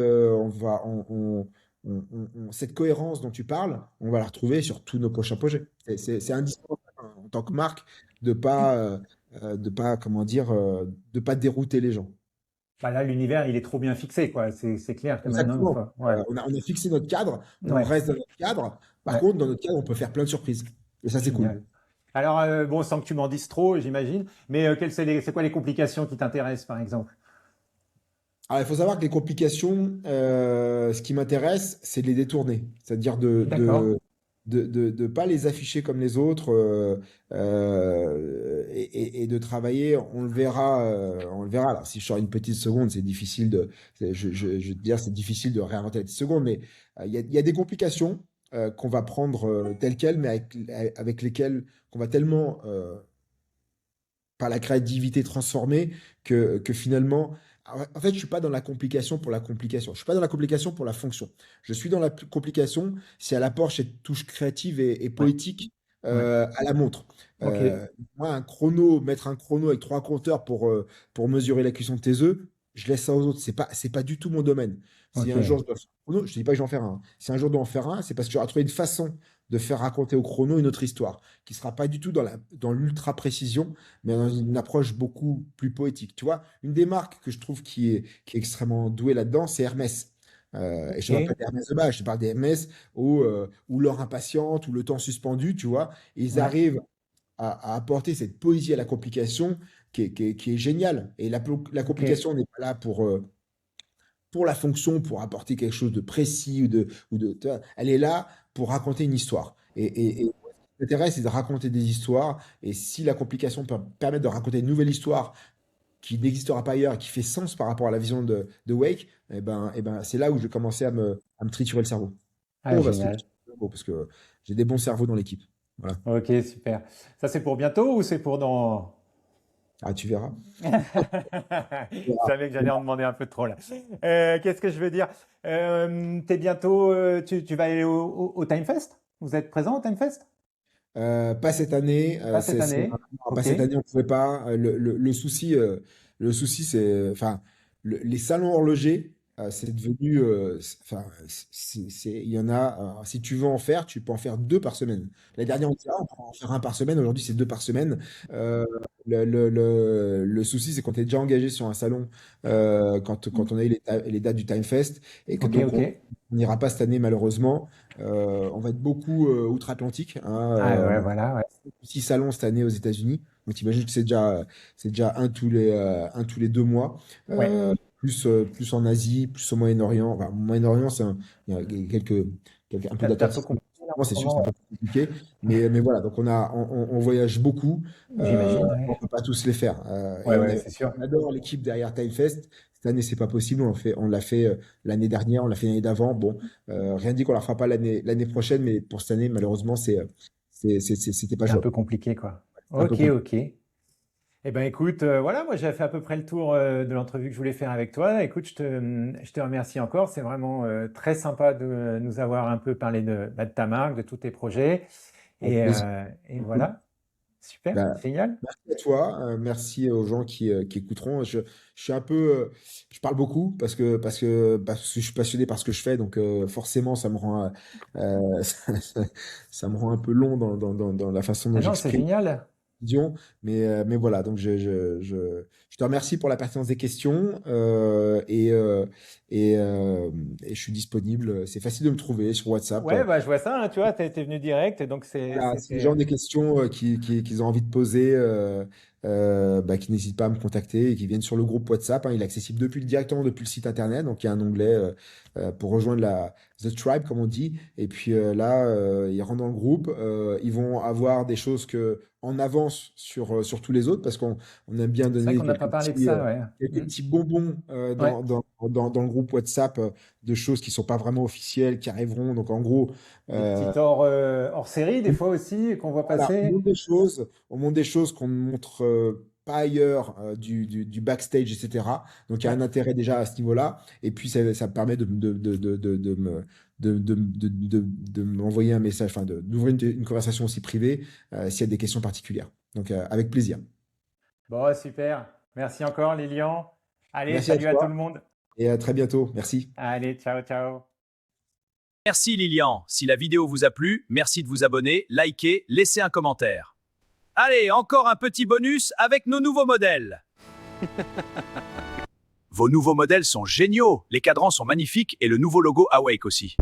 cette cohérence dont tu parles, on va la retrouver sur tous nos prochains projets. C'est indispensable en tant que marque de pas, comment dire, de pas dérouter les gens. Bah là, l'univers, il est trop bien fixé, quoi. C'est clair que maintenant, Exactement. ouais, On a fixé notre cadre, on ouais, reste dans notre cadre. Par ouais. contre, dans notre cadre, on peut faire plein de surprises. Et ça, c'est cool. Génial. Alors, bon, sans que tu m'en dises trop, j'imagine, mais c'est quoi les complications qui t'intéressent, par exemple? Alors, il faut savoir que les complications, ce qui m'intéresse, c'est de les détourner. C'est-à-dire D'accord. de pas les afficher comme les autres et de travailler. On le verra. On le verra. Alors, si je sors une petite seconde, c'est difficile je vais te dire, c'est difficile de réinventer la petite seconde, mais il y a des complications qu'on va prendre telles quelles, mais avec lesquelles qu'on va tellement par la créativité transformée que finalement, en fait, je suis pas dans la complication pour la complication. Je suis pas dans la complication pour la fonction. Je suis dans la complication si elle apporte cette touche créative et Ouais, poétique ouais. à la montre. Ok, Moi, mettre un chrono avec trois compteurs pour mesurer la cuisson de tes œufs, je laisse ça aux autres. C'est pas du tout mon domaine. Si ok, un jour je dois faire un chrono, je dis pas que je vais en faire un. Si un jour je dois en faire un, c'est parce que j'aurai trouvé une façon de faire raconter au chrono une autre histoire qui sera pas du tout dans l'ultra précision, mais dans une approche beaucoup plus poétique. Tu vois, une des marques que je trouve qui est extrêmement douée là-dedans, c'est Hermès. Et je ne parle pas ok. d'Hermès de base, je te parle d'Hermès ou l'heure impatiente ou le temps suspendu, tu vois. Ils Ouais, arrivent à apporter cette poésie à la complication qui est géniale. Et la ok, complication n'est pas là pour la fonction, pour apporter quelque chose de précis tu vois, elle est là pour raconter une histoire. Et ce qui m'intéresse, c'est de raconter des histoires. Et si la complication peut permettre de raconter une nouvelle histoire qui n'existera pas ailleurs et qui fait sens par rapport à la vision de Wake, c'est là où je vais commencer à me triturer le cerveau. Ah, On va se triturer génial. le cerveau parce que j'ai des bons cerveaux dans l'équipe. Voilà. Ok, super. Ça, c'est pour bientôt ou c'est pour dans... Ah, tu verras. Je savais que j'allais en demander un peu trop là. Qu'est-ce que je veux dire? T'es bientôt, tu vas aller au Time Fest? Vous êtes présent au Time Fest? Pas cette année. Pas cette année. Non, pas Ok. cette année, on ne pouvait pas. Le souci, c'est, enfin, les salons horlogers, c'est devenu, il y en a. Si tu veux en faire, tu peux en faire deux par semaine. La dernière, on disait, ah, on peut en faire un par semaine. Aujourd'hui, c'est deux par semaine. Euh, le souci, c'est quand tu es déjà engagé sur un salon, quand on a eu les dates du Time Fest, et que Ok, donc ok. on n'ira pas cette année, malheureusement. On va être beaucoup outre-Atlantique, hein, Ah ouais, voilà, ouais. 6 salons cette année aux États-Unis. Donc, t'imagines que c'est déjà un tous les 2 mois. Ouais. Plus en Asie, plus au Moyen-Orient. Enfin, au Moyen-Orient, il y a un peu T'as peu d'atlantisme. compliqué là en C'est ce sûr, c'est moment, un peu plus compliqué. Mais voilà, donc on voyage beaucoup. ouais. J'imagine, On ouais. ne peut pas tous les faire. Ouais, ouais, c'est sûr. On adore l'équipe derrière TimeFest. Cette année, c'est pas possible. On l'a fait l'année dernière, on l'a fait l'année d'avant. Bon, rien dit qu'on la fera pas l'année prochaine, mais pour cette année, malheureusement, c'était pas C'est un jouable. peu compliqué, quoi. C'est un peu Ok, compliqué. ok. Eh ben écoute, voilà, moi j'ai fait à peu près le tour de l'entrevue que je voulais faire avec toi. Écoute, je te remercie encore. C'est vraiment très sympa de nous avoir un peu parlé de ta marque, de tous tes projets. Avec Et, plaisir. euh, et voilà, super, Bah, génial. merci à toi, merci aux gens qui écouteront. Je suis un peu, je parle beaucoup parce que je suis passionné par ce que je fais, donc forcément ça me rend un peu long dans la façon dont Ah non, c'est j'exprime génial. vision. Mais voilà, donc je te remercie pour la pertinence des questions et je suis disponible. C'est facile de me trouver sur WhatsApp. Ouais, bah je vois ça, hein, tu vois, t'es venu direct, donc Voilà, si les gens ont des questions qu'ils ont envie de poser, qu'ils n'hésitent pas à me contacter et qu'ils viennent sur le groupe WhatsApp, hein. Il est accessible directement depuis le site internet. Donc il y a un onglet pour rejoindre The Tribe, comme on dit. Et puis là, ils rentrent dans le groupe. Ils vont avoir des choses en avance sur tous les autres parce qu'on aime bien c'est vrai donner qu'on n'a pas parlé de ça, ouais. quelques Mm. petits bonbons Ouais, dans le groupe WhatsApp de choses qui sont pas vraiment officielles, qui arriveront. Donc en gros, des euh, petites hors série, des fois aussi, qu'on voit voilà, passer. on montre des choses qu'on ne montre pas ailleurs, du backstage, etc. Donc il y a Ouais, un intérêt déjà à ce niveau-là. Et puis ça me permet de m'envoyer un message, enfin d'ouvrir une conversation aussi privée s'il y a des questions particulières. Donc avec plaisir. bon, super. Merci encore, Lilian. Allez, Merci à salut à tout toi le monde. et à très bientôt. Merci. Allez, ciao, ciao. Merci Lilian. Si la vidéo vous a plu, merci de vous abonner, liker, laisser un commentaire. Allez, encore un petit bonus avec nos nouveaux modèles. Vos nouveaux modèles sont géniaux, les cadrans sont magnifiques et le nouveau logo Awake aussi.